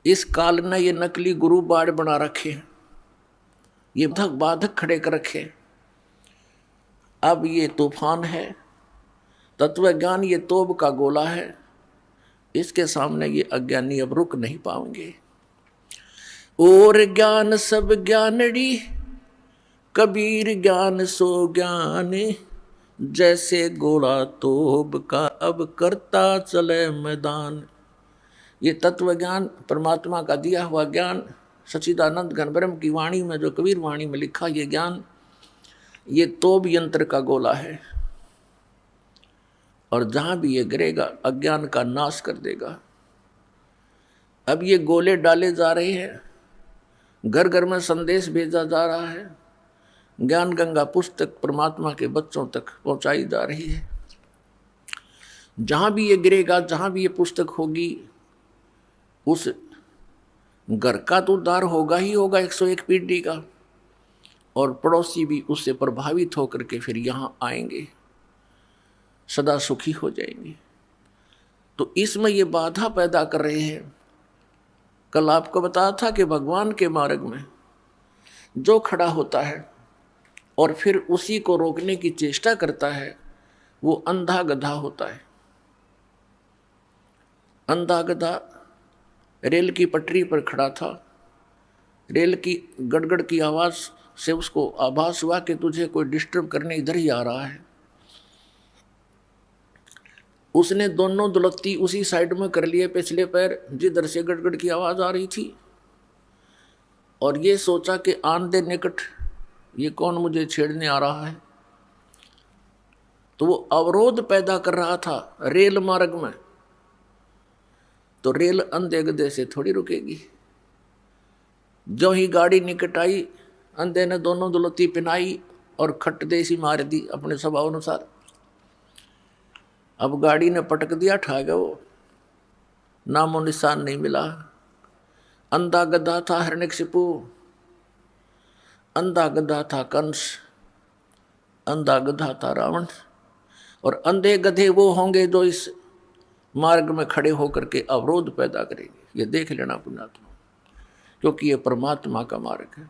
इस काल ने ये नकली गुरु बाड़ बना रखे, ये बाधक खड़े कर रखे। अब ये तूफान है, तत्व ज्ञान ये तोब का गोला है, इसके सामने ये अज्ञानी अब रुक नहीं पाएंगे। और ज्ञान सब ज्ञानड़ी, कबीर ज्ञान सो ज्ञान, जैसे गोला तोब का अब करता चले मैदान। ये तत्व ज्ञान परमात्मा का दिया हुआ ज्ञान, सच्चिदानंद घन ब्रह्म की वाणी में, जो कबीर वाणी में लिखा, ये ज्ञान ये तोब यंत्र का गोला है, और जहां भी ये गिरेगा अज्ञान का नाश कर देगा। अब ये गोले डाले जा रहे हैं, घर घर में संदेश भेजा जा रहा है, ज्ञान गंगा पुस्तक परमात्मा के बच्चों तक पहुंचाई जा रही है। जहां भी ये गिरेगा, जहां भी ये पुस्तक होगी, उस घर का तो उद्धार होगा ही होगा 101 पीढ़ी का, और पड़ोसी भी उससे प्रभावित होकर के फिर यहाँ आएंगे, सदा सुखी हो जाएंगे। तो इसमें ये बाधा पैदा कर रहे हैं। कल आपको बताया था कि भगवान के मार्ग में जो खड़ा होता है और फिर उसी को रोकने की चेष्टा करता है, वो अंधा गधा होता है। अंधा गधा रेल की पटरी पर खड़ा था, रेल की गड़गड़ की आवाज़ से उसको आभास हुआ कि तुझे कोई डिस्टर्ब करने इधर ही आ रहा है। उसने दोनों दुलत्ती उसी साइड में कर लिए, पिछले पैर जिधर से गड़गड़ की आवाज़ आ रही थी, और ये सोचा कि आन दे निकट, ये कौन मुझे छेड़ने आ रहा है। तो वो अवरोध पैदा कर रहा था रेल मार्ग में, तो रेल अंधे गधे से थोड़ी रुकेगी। जो ही गाड़ी निकट आई, अंधे ने दोनों दुलत्ती पिनाई और खट देसी मार दी अपने स्वभाव अनुसार। अब गाड़ी ने पटक दिया, ठा गया, वो नामो निशान नहीं मिला। अंधा गधा था हिरण्यकशिपु, अंधा गधा था कंस, अंधा गधा था रावण, और अंधे गधे वो होंगे जो इस मार्ग में खड़े होकर के अवरोध पैदा करेंगे। ये देख लेना पुण्यात्मा, क्योंकि ये परमात्मा का मार्ग है।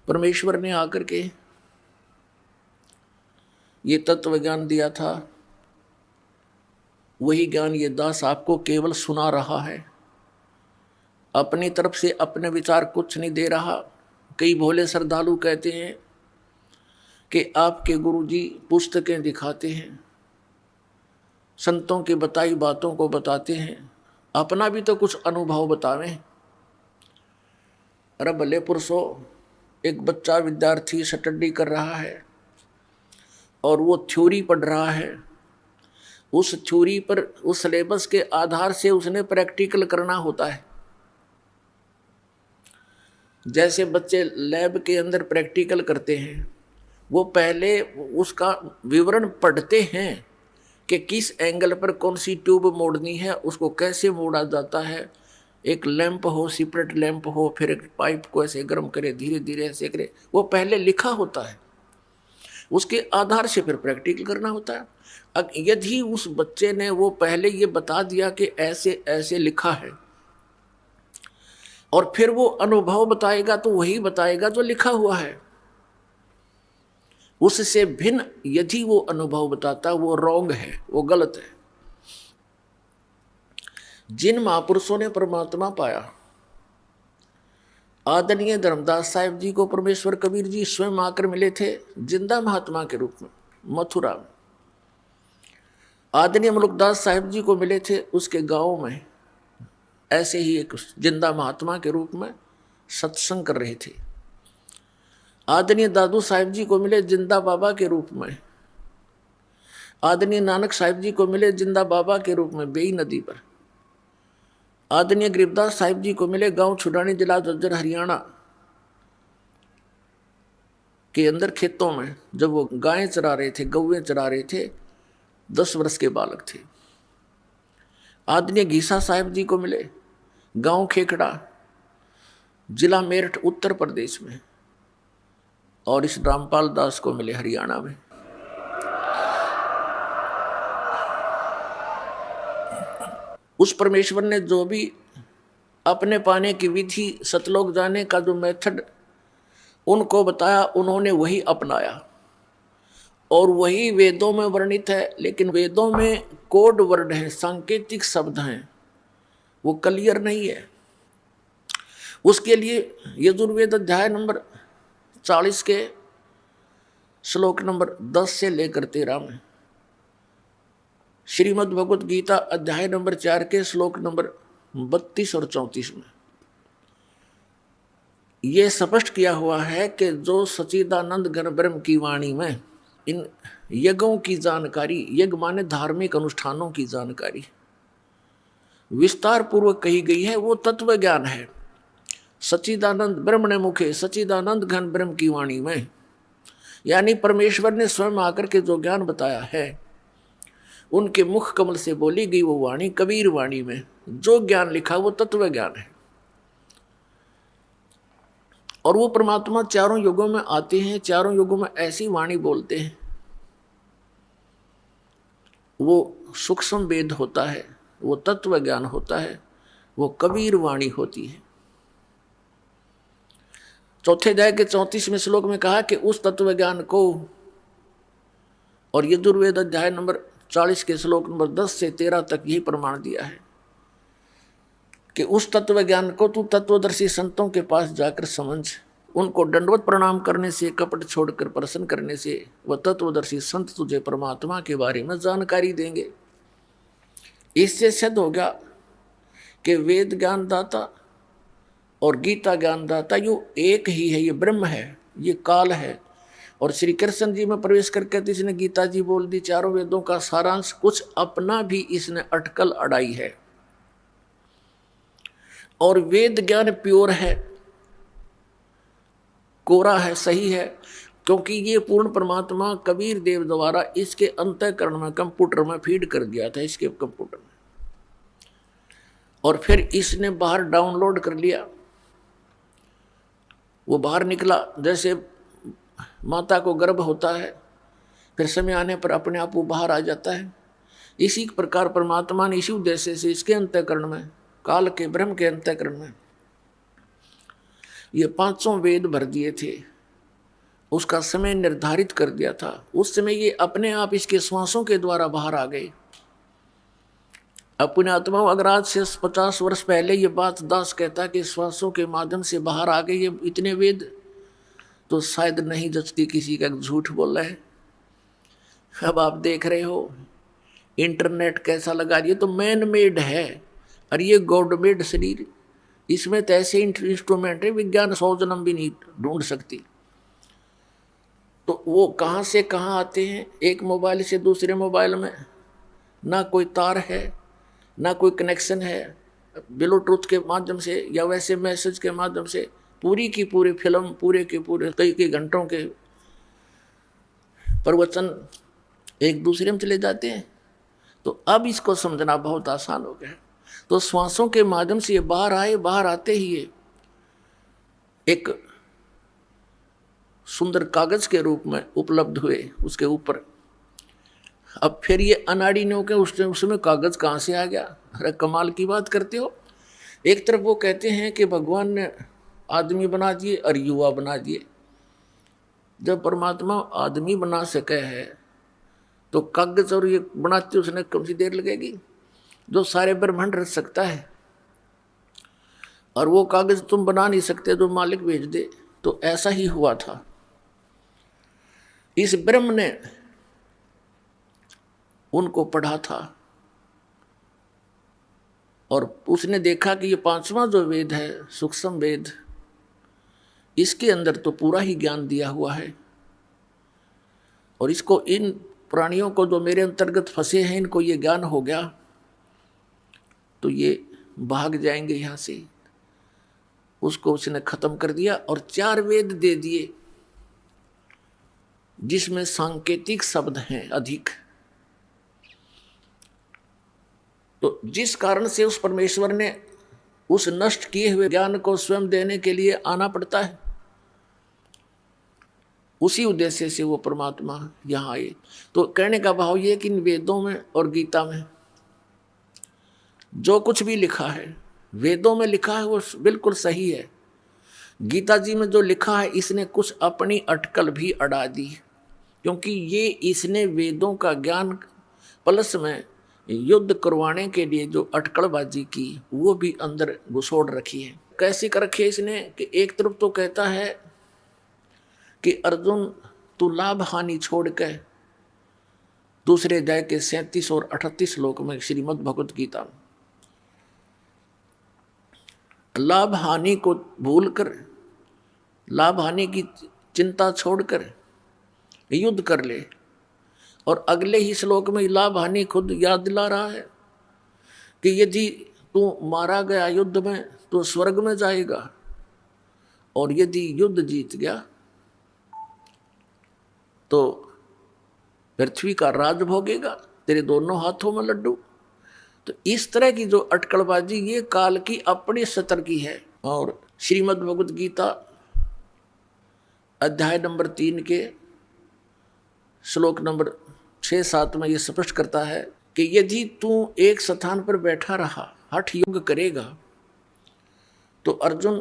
परमेश्वर ने आकर के ये तत्व ज्ञान दिया था, वही ज्ञान ये दास आपको केवल सुना रहा है, अपनी तरफ से अपने विचार कुछ नहीं दे रहा। कई भोले श्रद्धालु कहते हैं कि आपके गुरुजी पुस्तकें दिखाते हैं, संतों की बताई बातों को बताते हैं, अपना भी तो कुछ अनुभव बतावें। अरे भले पुरुषों, एक बच्चा विद्यार्थी स्टडी कर रहा है और वो थ्योरी पढ़ रहा है, उस थ्योरी पर, उस सिलेबस के आधार से उसने प्रैक्टिकल करना होता है। जैसे बच्चे लैब के अंदर प्रैक्टिकल करते हैं, वो पहले उसका विवरण पढ़ते हैं कि किस एंगल पर कौन सी ट्यूब मोड़नी है, उसको कैसे मोड़ा जाता है। एक लैंप हो, सेपरेट लैंप हो, फिर एक पाइप को ऐसे गर्म करे, धीरे धीरे ऐसे करे, वो पहले लिखा होता है, उसके आधार से फिर प्रैक्टिकल करना होता है। अब यदि उस बच्चे ने वो पहले ये बता दिया कि ऐसे ऐसे लिखा है, और फिर वो अनुभव बताएगा, तो वही बताएगा जो लिखा हुआ है। उससे भिन्न यदि वो अनुभव बताता, वो रॉन्ग है, वो गलत है। जिन महापुरुषों ने परमात्मा पाया, आदरणीय धर्मदास साहिब जी को परमेश्वर कबीर जी स्वयं आकर मिले थे जिंदा महात्मा के रूप में मथुरा में। आदरणीय मुलुकदास साहिब जी को मिले थे उसके गांव में, ऐसे ही एक जिंदा महात्मा के रूप में सत्संग कर रहे थे। आदरणीय दादू साहिब जी को मिले जिंदा बाबा के रूप में, आदरणीय नानक साहिब जी को मिले जिंदा बाबा के रूप में बेई नदी पर, आदरणीय गरीबदास साहिब जी को मिले गांव छुड़ानी जिला झज्जर हरियाणा के अंदर खेतों में, जब वो गायें चरा रहे थे, गौएं चरा रहे थे, 10 वर्ष के बालक थे। आदरणीय घीसा साहिब जी को मिले गांव खेखड़ा जिला मेरठ उत्तर प्रदेश में, और इस रामपाल दास को मिले हरियाणा में। उस परमेश्वर ने जो भी अपने पाने की विधि, सतलोक जाने का जो मेथड उनको बताया, उन्होंने वही अपनाया और वही वेदों में वर्णित है। लेकिन वेदों में कोड वर्ड है, सांकेतिक शब्द हैं, वो क्लियर नहीं है। उसके लिए यजुर्वेद अध्याय नंबर 40 के श्लोक नंबर 10 से लेकर 13 में, श्रीमद् भगवत गीता अध्याय नंबर 4 के श्लोक नंबर 32 और 34 में ये स्पष्ट किया हुआ है कि जो सच्चिदानंद घन ब्रह्म की वाणी में इन यज्ञों की जानकारी, यज्ञ माने धार्मिक अनुष्ठानों की जानकारी विस्तार पूर्वक कही गई है, वो तत्व ज्ञान है। सच्चिदानंद ब्रह्म ने मुखे सच्चिदानंद घन ब्रह्म की वाणी में, यानी परमेश्वर ने स्वयं आकर के जो ज्ञान बताया है, उनके मुख कमल से बोली गई वो वाणी, कबीर वाणी में जो ज्ञान लिखा वो तत्व ज्ञान है। और वो परमात्मा चारों युगों में आते हैं, चारों युगों में ऐसी वाणी बोलते हैं, वो सूक्ष्म वेद होता है, वो तत्व ज्ञान होता है, वो कबीर वाणी होती है। चौथे अध्याय के 34वें श्लोक में कहा कि उस तत्व ज्ञान को, और यजुर्वेद अध्याय नंबर 40 के श्लोक नंबर 10 से 13 तक यही प्रमाण दिया है कि उस तत्व ज्ञान को तू तत्वदर्शी संतों के पास जाकर समझ, उनको दंडवत प्रणाम करने से, कपट छोड़कर प्रसन्न करने से वह तत्वदर्शी संत तुझे परमात्मा के बारे में जानकारी देंगे। इससे सिद्ध हो गया कि वेद ज्ञानदाता और गीता ज्ञानदाता यो एक ही है, ये ब्रह्म है, ये काल है। और श्री कृष्ण जी में प्रवेश करके तो इसने गीता जी बोल दी, चारों वेदों का सारांश, कुछ अपना भी इसने अटकल अड़ाई है। और वेद ज्ञान प्योर है, कोरा है, सही है, क्योंकि ये पूर्ण परमात्मा कबीर देव द्वारा इसके अंतःकरण में कंप्यूटर में फीड कर दिया था, इसके कंप्यूटर में, और फिर इसने बाहर डाउनलोड कर लिया। वो बाहर निकला, जैसे माता को गर्भ होता है, फिर समय आने पर अपने आप वो बाहर आ जाता है। इसी प्रकार परमात्मा ने इसी उद्देश्य से इसके अंतःकरण में, काल के ब्रह्म के अंतःकरण में ये 500 वेद भर दिए थे, उसका समय निर्धारित कर दिया था। उस समय ये अपने आप इसके श्वासों के द्वारा बाहर आ गए। अपने आत्मा, अगर आज से 50 वर्ष पहले ये बात दास कहता कि श्वासों के माध्यम से बाहर आ गए ये इतने वेद, तो शायद नहीं जचती किसी का झूठ बोल रहा है। अब आप देख रहे हो इंटरनेट कैसा लगा, ये तो मैन मेड है और ये गॉड मेड शरीर, इसमें तो ऐसे इंस्ट्रूमेंट है विज्ञान 100 जन्म भी नहीं ढूंढ सकती। तो वो कहाँ से कहाँ आते हैं, एक मोबाइल से दूसरे मोबाइल में ना कोई तार है, ना कोई कनेक्शन है, ब्लूटूथ के माध्यम से या वैसे मैसेज के माध्यम से पूरी की पूरी फिल्म, पूरे के पूरे कई घंटों के प्रवचन एक दूसरे में चले जाते हैं। तो अब इसको समझना बहुत आसान हो गया। तो श्वासों के माध्यम से ये बाहर आए, बाहर आते ही ये एक सुंदर कागज के रूप में उपलब्ध हुए उसके ऊपर। अब फिर ये अनाड़ी ने के उसमें कागज कहाँ से आ गया? अरे कमाल की बात करते हो। एक तरफ वो कहते हैं कि भगवान ने आदमी बना दिए और युवा बना दिए। जब परमात्मा आदमी बना सके है तो कागज और ये बनाते उसने कम सी देर लगेगी? जो सारे ब्रह्मांड रच सकता है और वो कागज तुम बना नहीं सकते, जो मालिक भेज दे। तो ऐसा ही हुआ था। इस ब्रह्म ने उनको पढ़ा था और उसने देखा कि ये 5वां जो वेद है, सूक्ष्म वेद, इसके अंदर तो पूरा ही ज्ञान दिया हुआ है, और इसको, इन प्राणियों को जो मेरे अंतर्गत फंसे हैं, इनको ये ज्ञान हो गया तो ये भाग जाएंगे यहाँ से। उसको उसने खत्म कर दिया और 4 वेद दे दिए जिसमें सांकेतिक शब्द हैं अधिक। तो जिस कारण से उस परमेश्वर ने उस नष्ट किए हुए ज्ञान को स्वयं देने के लिए आना पड़ता है, उसी उद्देश्य से वो परमात्मा यहाँ आए। तो कहने का भाव ये कि इन वेदों में और गीता में जो कुछ भी लिखा है, वेदों में लिखा है वो बिल्कुल सही है। गीता जी में जो लिखा है इसने कुछ अपनी अटकल भी अड़ा दी, क्योंकि ये इसने वेदों का ज्ञान प्लस में युद्ध करवाने के लिए जो अटकलबाजी की वो भी अंदर घुसोड़ रखी है। कैसी कर रखी है इसने कि एक तरफ तो कहता है कि अर्जुन तू लाभ हानि छोड़ के, दूसरे अध्याय के 37 और 38 श्लोक में श्रीमद् भगवत गीता, लाभ हानि को भूलकर, लाभ हानि की चिंता छोड़कर युद्ध कर ले, और अगले ही श्लोक में लाभ हानि खुद याद दिला रहा है कि यदि तू मारा गया युद्ध में तो स्वर्ग में जाएगा, और यदि युद्ध जीत गया तो पृथ्वी का राज भोगेगा, तेरे दोनों हाथों में लड्डू। तो इस तरह की जो अटकलबाजी ये काल की अपने सतर की है। और श्रीमद् भगवत गीता अध्याय नंबर 3 के श्लोक नंबर 6-7 में ये स्पष्ट करता है कि यदि तू एक स्थान पर बैठा रहा, हठ योग करेगा, तो अर्जुन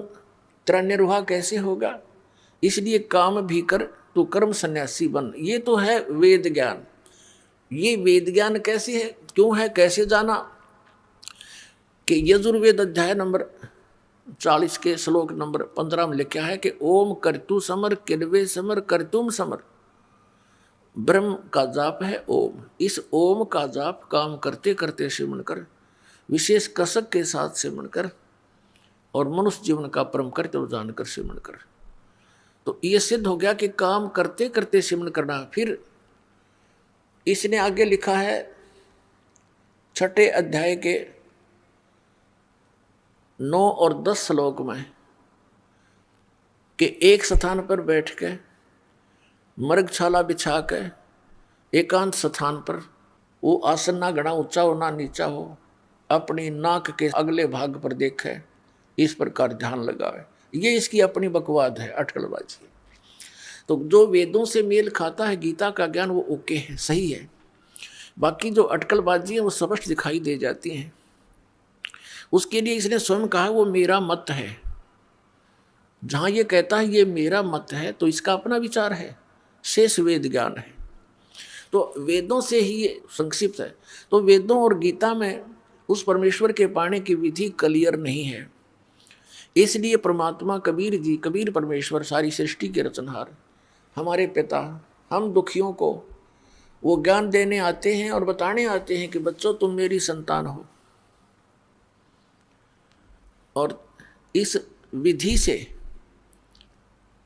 तेरा निर्वाह कैसे होगा? इसलिए काम भी कर, तू कर्म सन्यासी बन। ये तो है वेद ज्ञान। ये वेद ज्ञान कैसे है, क्यों है, कैसे जाना? कि यजुर्वेद अध्याय नंबर 40 के श्लोक नंबर 15 में लिखा है कि ओम कर्तु समर किरवे समर कर्तुम समर। ब्रह्म का जाप है ओम। इस ओम का जाप काम करते करते सिमरण कर, विशेष कसक के साथ सिमरण कर, और मनुष्य जीवन का परम कर्तव्य जानकर सिमरण कर। तो ये सिद्ध हो गया कि काम करते करते सिमरण करना। फिर इसने आगे लिखा है 6ठे अध्याय के 9 और 10 श्लोक में कि एक स्थान पर बैठ के, मृगछाला बिछा के, एकांत स्थान पर, वो आसन ना घना ऊंचा हो ना नीचा हो, अपनी नाक के अगले भाग पर देखे, इस प्रकार ध्यान लगावे। ये इसकी अपनी बकवाद है, अटकलबाजी। तो जो वेदों से मेल खाता है गीता का ज्ञान वो ओके है, सही है। बाकी जो अटकलबाजी है वो स्पष्ट दिखाई दे जाती हैं। उसके लिए इसने स्वयं कहा वो मेरा मत है। जहाँ ये कहता है ये मेरा मत है तो इसका अपना विचार है, शेष वेद ज्ञान है। तो वेदों से ही ये संक्षिप्त है। तो वेदों और गीता में उस परमेश्वर के पाने की विधि क्लियर नहीं है। इसलिए परमात्मा कबीर जी, कबीर परमेश्वर, सारी सृष्टि के रचनहार, हमारे पिता, हम दुखियों को वो ज्ञान देने आते हैं और बताने आते हैं कि बच्चों तुम मेरी संतान हो, और इस विधि से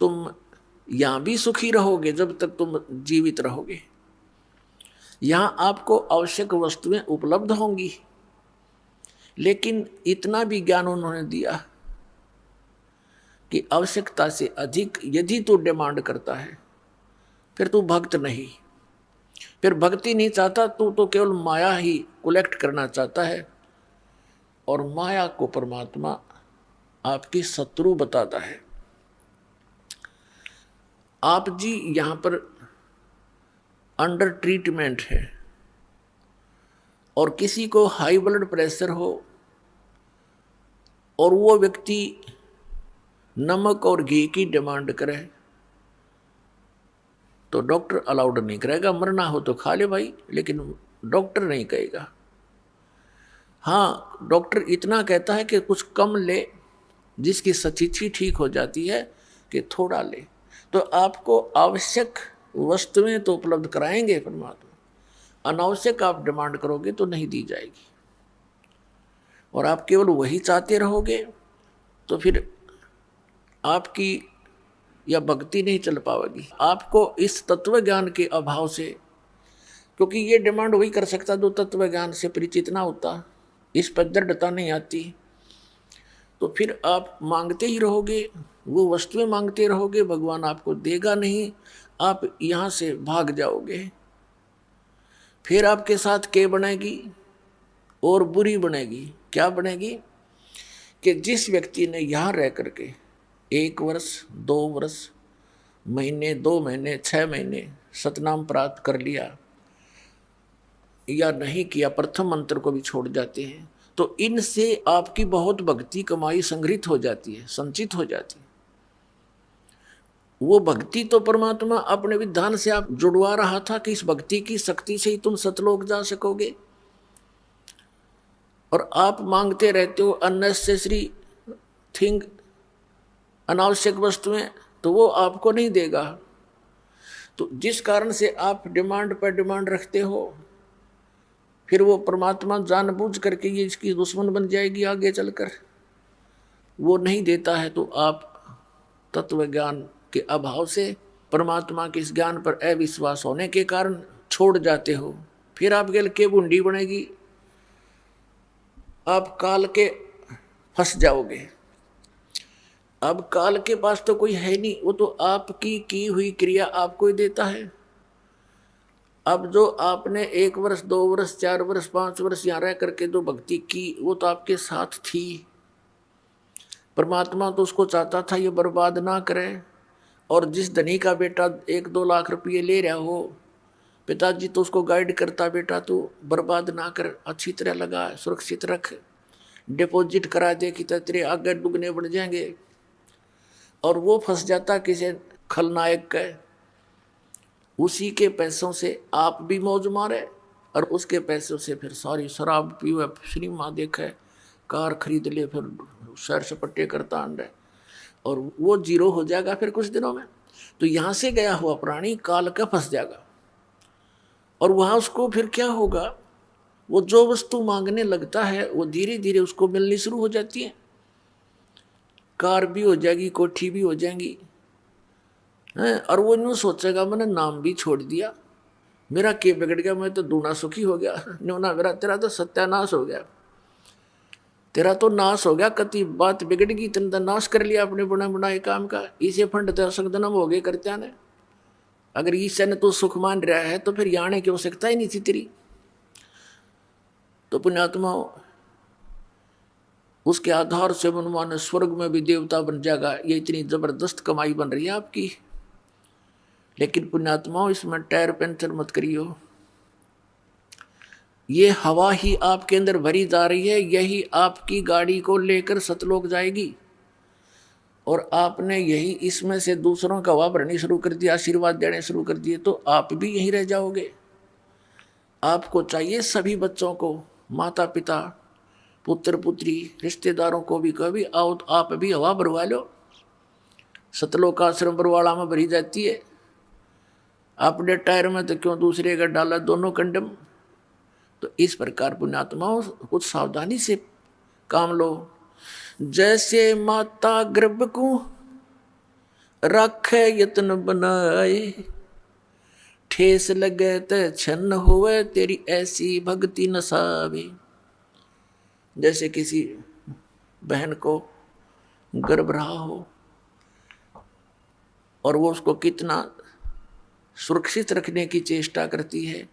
तुम यहाँ भी सुखी रहोगे जब तक तुम जीवित रहोगे। यहाँ आपको आवश्यक वस्तुएं उपलब्ध होंगी, लेकिन इतना भी ज्ञान उन्होंने दिया कि आवश्यकता से अधिक यदि तू डिमांड करता है फिर तू भक्त नहीं, फिर भक्ति नहीं चाहता, तू तो केवल माया ही कलेक्ट करना चाहता है। और माया को परमात्मा आपकी शत्रु बताता है। आप जी यहाँ पर अंडर ट्रीटमेंट है, और किसी को हाई ब्लड प्रेशर हो और वो व्यक्ति नमक और घी की डिमांड करे तो डॉक्टर अलाउड नहीं करेगा। मरना हो तो खा ले भाई, लेकिन डॉक्टर नहीं कहेगा। हाँ, डॉक्टर इतना कहता है कि कुछ कम ले, जिसकी सचिथी ठीक हो जाती है कि थोड़ा ले। तो आपको आवश्यक वस्तुएं तो उपलब्ध कराएंगे परमात्मा, अनावश्यक आप डिमांड करोगे तो नहीं दी जाएगी। और आप केवल वही चाहते रहोगे तो फिर आपकी या भक्ति नहीं चल पाएगी। आपको इस तत्व ज्ञान के अभाव से, क्योंकि ये डिमांड वही कर सकता जो तत्व ज्ञान से परिचित ना होता, इस पर दृढ़ता नहीं आती, तो फिर आप मांगते ही रहोगे, वो वस्तुएं मांगते रहोगे, भगवान आपको देगा नहीं, आप यहाँ से भाग जाओगे। फिर आपके साथ क्या बनेगी? और बुरी बनेगी। क्या बनेगी? कि जिस व्यक्ति ने यहाँ रह करके 1 वर्ष 2 वर्ष महीने 2 महीने 6 महीने सतनाम प्राप्त कर लिया या नहीं किया, प्रथम मंत्र को भी छोड़ जाते हैं, तो इनसे आपकी बहुत भक्ति कमाई संग्रहित हो जाती है, संचित हो जाती है। वो भक्ति तो परमात्मा अपने विधान से आप जुड़वा रहा था कि इस भक्ति की शक्ति से ही तुम सतलोक जा सकोगे, और आप मांगते रहते हो अननेसेसरी थिंग, अनावश्यक वस्तुएं, तो वो आपको नहीं देगा। तो जिस कारण से आप डिमांड पर डिमांड रखते हो, फिर वो परमात्मा जानबूझ करके ये इसकी दुश्मन बन जाएगी आगे चलकर, वो नहीं देता है। तो आप तत्व ज्ञान के अभाव से, परमात्मा के इस ज्ञान पर अविश्वास होने के कारण छोड़ जाते हो। फिर आपके लिए बूंदी बनेगी, आप काल के फंस जाओगे। अब काल के पास तो कोई है नहीं, वो तो आपकी की हुई क्रिया आपको ही देता है। अब जो आपने 1 वर्ष 2 वर्ष 4 वर्ष 5 वर्ष यहाँ रह करके जो भक्ति की, वो तो आपके साथ थी। परमात्मा तो उसको चाहता था ये बर्बाद ना करे। और जिस धनी का बेटा 1-2 लाख रुपये ले रहा हो, पिताजी तो उसको गाइड करता, बेटा तू बर्बाद ना कर, अच्छी तरह लगा, सुरक्षित रख, डिपॉजिट करा दे कि तेरे आगे दुगने बढ़ जाएंगे। और वो फंस जाता किसी खलनायक का, उसी के पैसों से आप भी मौज मारे और उसके पैसों से फिर सारी शराब पीवे, सिनेमा देखे, कार खरीद ले, फिर सैर सपट्टे करता अंडे, और वो जीरो हो जाएगा फिर कुछ दिनों में। तो यहाँ से गया हुआ प्राणी काल का फंस जाएगा। और वहाँ उसको फिर क्या होगा, वो जो वस्तु मांगने लगता है वो धीरे धीरे उसको मिलनी शुरू हो जाती है। कार भी हो जाएगी, कोठी भी हो जाएंगी, और वो यूँ सोचेगा मैंने नाम भी छोड़ दिया, मेरा क्या बिगड़ गया, मैं तो दूना सुखी हो गया, न्योना मेरा, तेरा तो सत्यानाश हो गया, तेरा तो नाश हो गया, कति बात बिगड़ गई, तेने तो नाश कर लिया अपने बुना बुनाए काम का, इसे फंड तो संगदनम हो गए करत्या ने। अगर ईश्वर ने तो सुख मान रहा है तो फिर आने की आवश्यकता ही नहीं थी तेरी। तो पुण्यात्मा, उसके आधार से मनमान स्वर्ग में भी देवता बन जाएगा। ये इतनी जबरदस्त कमाई बन रही है आपकी। लेकिन पुण्यात्माओं, इसमें टायर पंचर मत करियो। ये हवा ही आपके अंदर भरी जा रही है, यही आपकी गाड़ी को लेकर सतलोक जाएगी। और आपने यही इसमें से दूसरों का हवा भरनी शुरू कर दिया, आशीर्वाद देने शुरू कर दिए, तो आप भी यहीं रह जाओगे। आपको चाहिए सभी बच्चों को, माता पिता, पुत्र पुत्री, रिश्तेदारों को भी कभी आओ तो आप भी हवा भरवा लो। सतलोक आश्रम बरवाड़ा में भरी जाती है, अपने टायर में तो क्यों दूसरे का डाला, दोनों कंडम। तो इस प्रकार पुण्यात्माओं, कुछ सावधानी से काम लो। जैसे माता गर्भ को रखे यत्न बनाए, ठेस लगे ते छन्न होवे, तेरी ऐसी भक्ति न सावे। जैसे किसी बहन को गर्भ रहा हो और वो उसको कितना सुरक्षित रखने की चेष्टा करती है,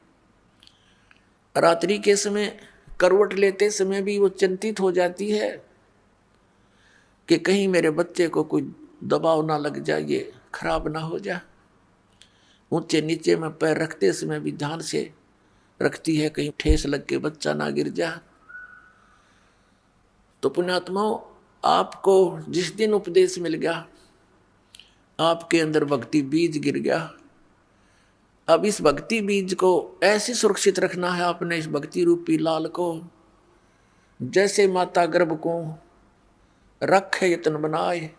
रात्रि के समय करवट लेते समय भी वो चिंतित हो जाती है कि कहीं मेरे बच्चे को कोई दबाव ना लग जाए, ये खराब ना हो जाए। ऊंचे नीचे में पैर रखते समय भी ध्यान से रखती है, कहीं ठेस लग के बच्चा ना गिर जाए। तो पुण्यात्माओं, आपको जिस दिन उपदेश मिल गया, आपके अंदर भक्ति बीज गिर गया। अब इस भक्ति बीज को ऐसे सुरक्षित रखना है आपने, इस भक्ति रूपी लाल को, जैसे माता गर्भ को रखे यत्न बनाए,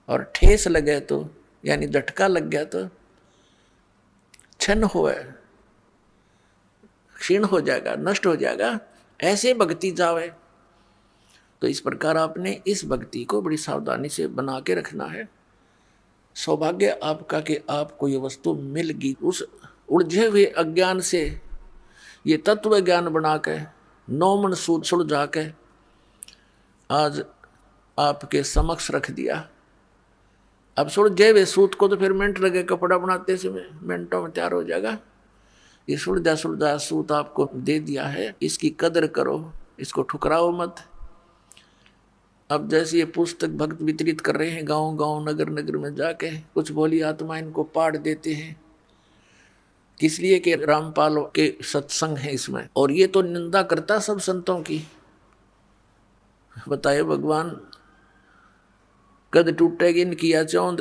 और ठेस लगे तो यानी झटका लग गया तो क्षण होए, क्षीण हो जाएगा, नष्ट हो जाएगा, ऐसे भक्ति जावे। तो इस प्रकार आपने इस भक्ति को बड़ी सावधानी से बना के रखना है। सौभाग्य आपका कि आपको ये वस्तु मिल गई। उस उलझे हुए अज्ञान से ये तत्व ज्ञान बना के 9 मन सूद सुलझा के आज आपके समक्ष रख दिया। अब सुलझे हुए सूत को तो फिर मिनट लगे, कपड़ा बनाते समय मिनटों में तैयार हो जाएगा। ये सुलझा सुलझा सूत आपको दे दिया है, इसकी कदर करो, इसको ठुकराओ मत। अब जैसे ये पुस्तक भक्त वितरित कर रहे हैं गांव गांव नगर नगर में जाके, कुछ भोली आत्मा इनको पाठ देते हैं, किस लिए कि रामपाल के सत्संग है इसमें। और ये तो निंदा करता सब संतों की। बताए भगवान कद टूटेगी इनकी या चौंध,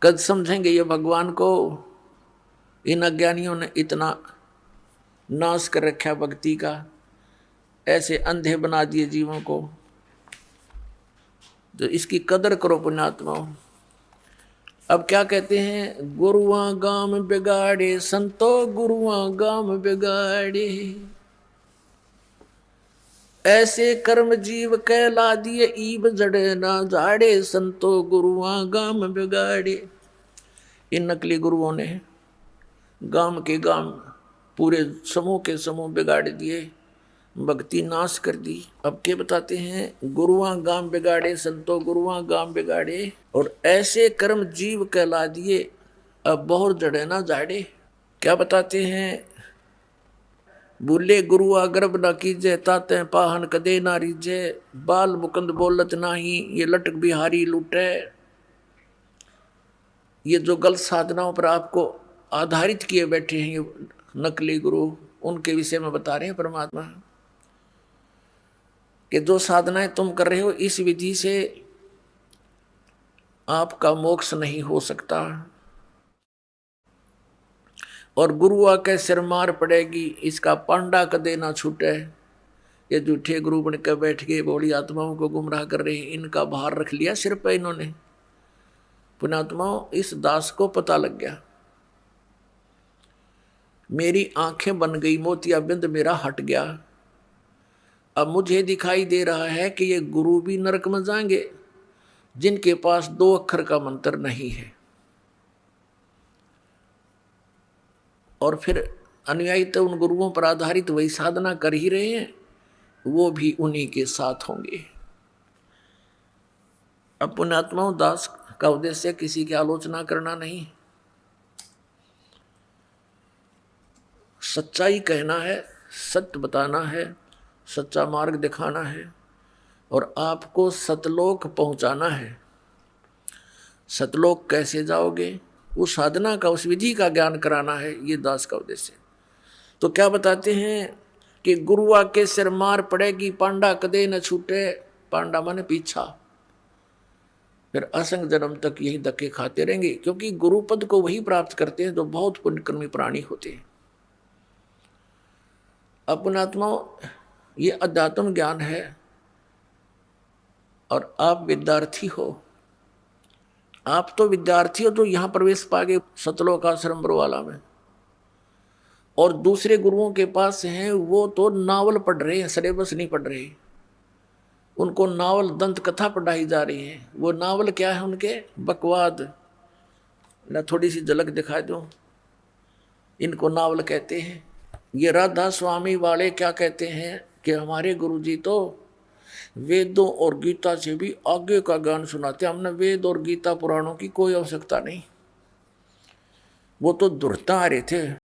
कद समझेंगे ये भगवान को। इन अज्ञानियों ने इतना नाश कर रखा भक्ति का, ऐसे अंधे बना दिए जीवों को। तो इसकी कदर करो पुण्यात्माओं। अब क्या कहते हैं, गुरुआ गाम बिगाड़े संतो गुरुआ गाम बिगाड़े, ऐसे कर्म जीव कहला दिए ईब जड़े ना जाड़े, संतो गुरुआ गाम बिगाड़े। इन नकली गुरुओं ने गाम के गाम पूरे समूह के समूह बिगाड़ दिए, भक्ति नाश कर दी। अब क्या बताते हैं, गुरुआ गाम बिगाड़े संतो गुरुआ गाम बिगाड़े, और ऐसे कर्म जीव कहला दिए अब बहुत जड़े ना जाड़े। क्या बताते हैं, बोले गुरुआ गर्भ न कीजे ताते पाहन कदे ना रीजे, बाल मुकुंद बोलत नाही ये लटक बिहारी लूटे। ये जो गलत साधनाओं पर आपको आधारित किए बैठे हैं ये नकली गुरु, उनके विषय में बता रहे हैं परमात्मा कि जो साधनाएं तुम कर रहे हो इस विधि से आपका मोक्ष नहीं हो सकता, और गुरु आके सिर मार पड़ेगी इसका पांडा कदे ना छूटे। ये झूठे गुरु बन के बैठ के बोली आत्माओं को गुमराह कर रहे हैं, इनका भार रख लिया सिर पे इन्होंने। पुण्यात्माओं इस दास को पता लग गया, मेरी आंखें बन गई, मोतिया बिंद मेरा हट गया। अब मुझे दिखाई दे रहा है कि ये गुरु भी नरक में जाएंगे जिनके पास 2 अक्षर का मंत्र नहीं है, और फिर अनुयायी तो उन गुरुओं पर आधारित वही साधना कर ही रहे हैं, वो भी उन्हीं के साथ होंगे। अब पुण्यात्माओं दास का उद्देश्य किसी की आलोचना करना नहीं, सच्चाई कहना है, सत्य बताना है, सच्चा मार्ग दिखाना है, और आपको सतलोक पहुंचाना है। सतलोक कैसे जाओगे, उस साधना का, उस विधि का ज्ञान कराना है, ये दास का उद्देश्य। तो क्या बताते हैं कि गुरुआ के सिर मार पड़ेगी पांडा कदे न छूटे। पांडा माने पीछा, फिर असंग जन्म तक यही धक्के खाते रहेंगे, क्योंकि गुरुपद को वही प्राप्त करते हैं जो बहुत पुण्यकर्मी प्राणी होते हैं। अपनात्माओं ये अध्यात्म ज्ञान है, और आप विद्यार्थी हो, आप तो विद्यार्थी हो तो यहां प्रवेश पागे सतलोक आश्रम बरवाला में, और दूसरे गुरुओं के पास हैं वो तो नावल पढ़ रहे हैं, सिलेबस नहीं पढ़ रहे। उनको नावल दंत कथा पढ़ाई जा रही है। वो नावल क्या है उनके, बकवाद। न थोड़ी सी झलक दिखा दूं, इनको नावल कहते हैं। ये राधा स्वामी वाले क्या कहते हैं कि हमारे गुरुजी तो वेदों और गीता से भी आगे का ज्ञान सुनाते, हमने वेद और गीता पुराणों की कोई आवश्यकता नहीं। वो तो दुर्ता आ रहे थे।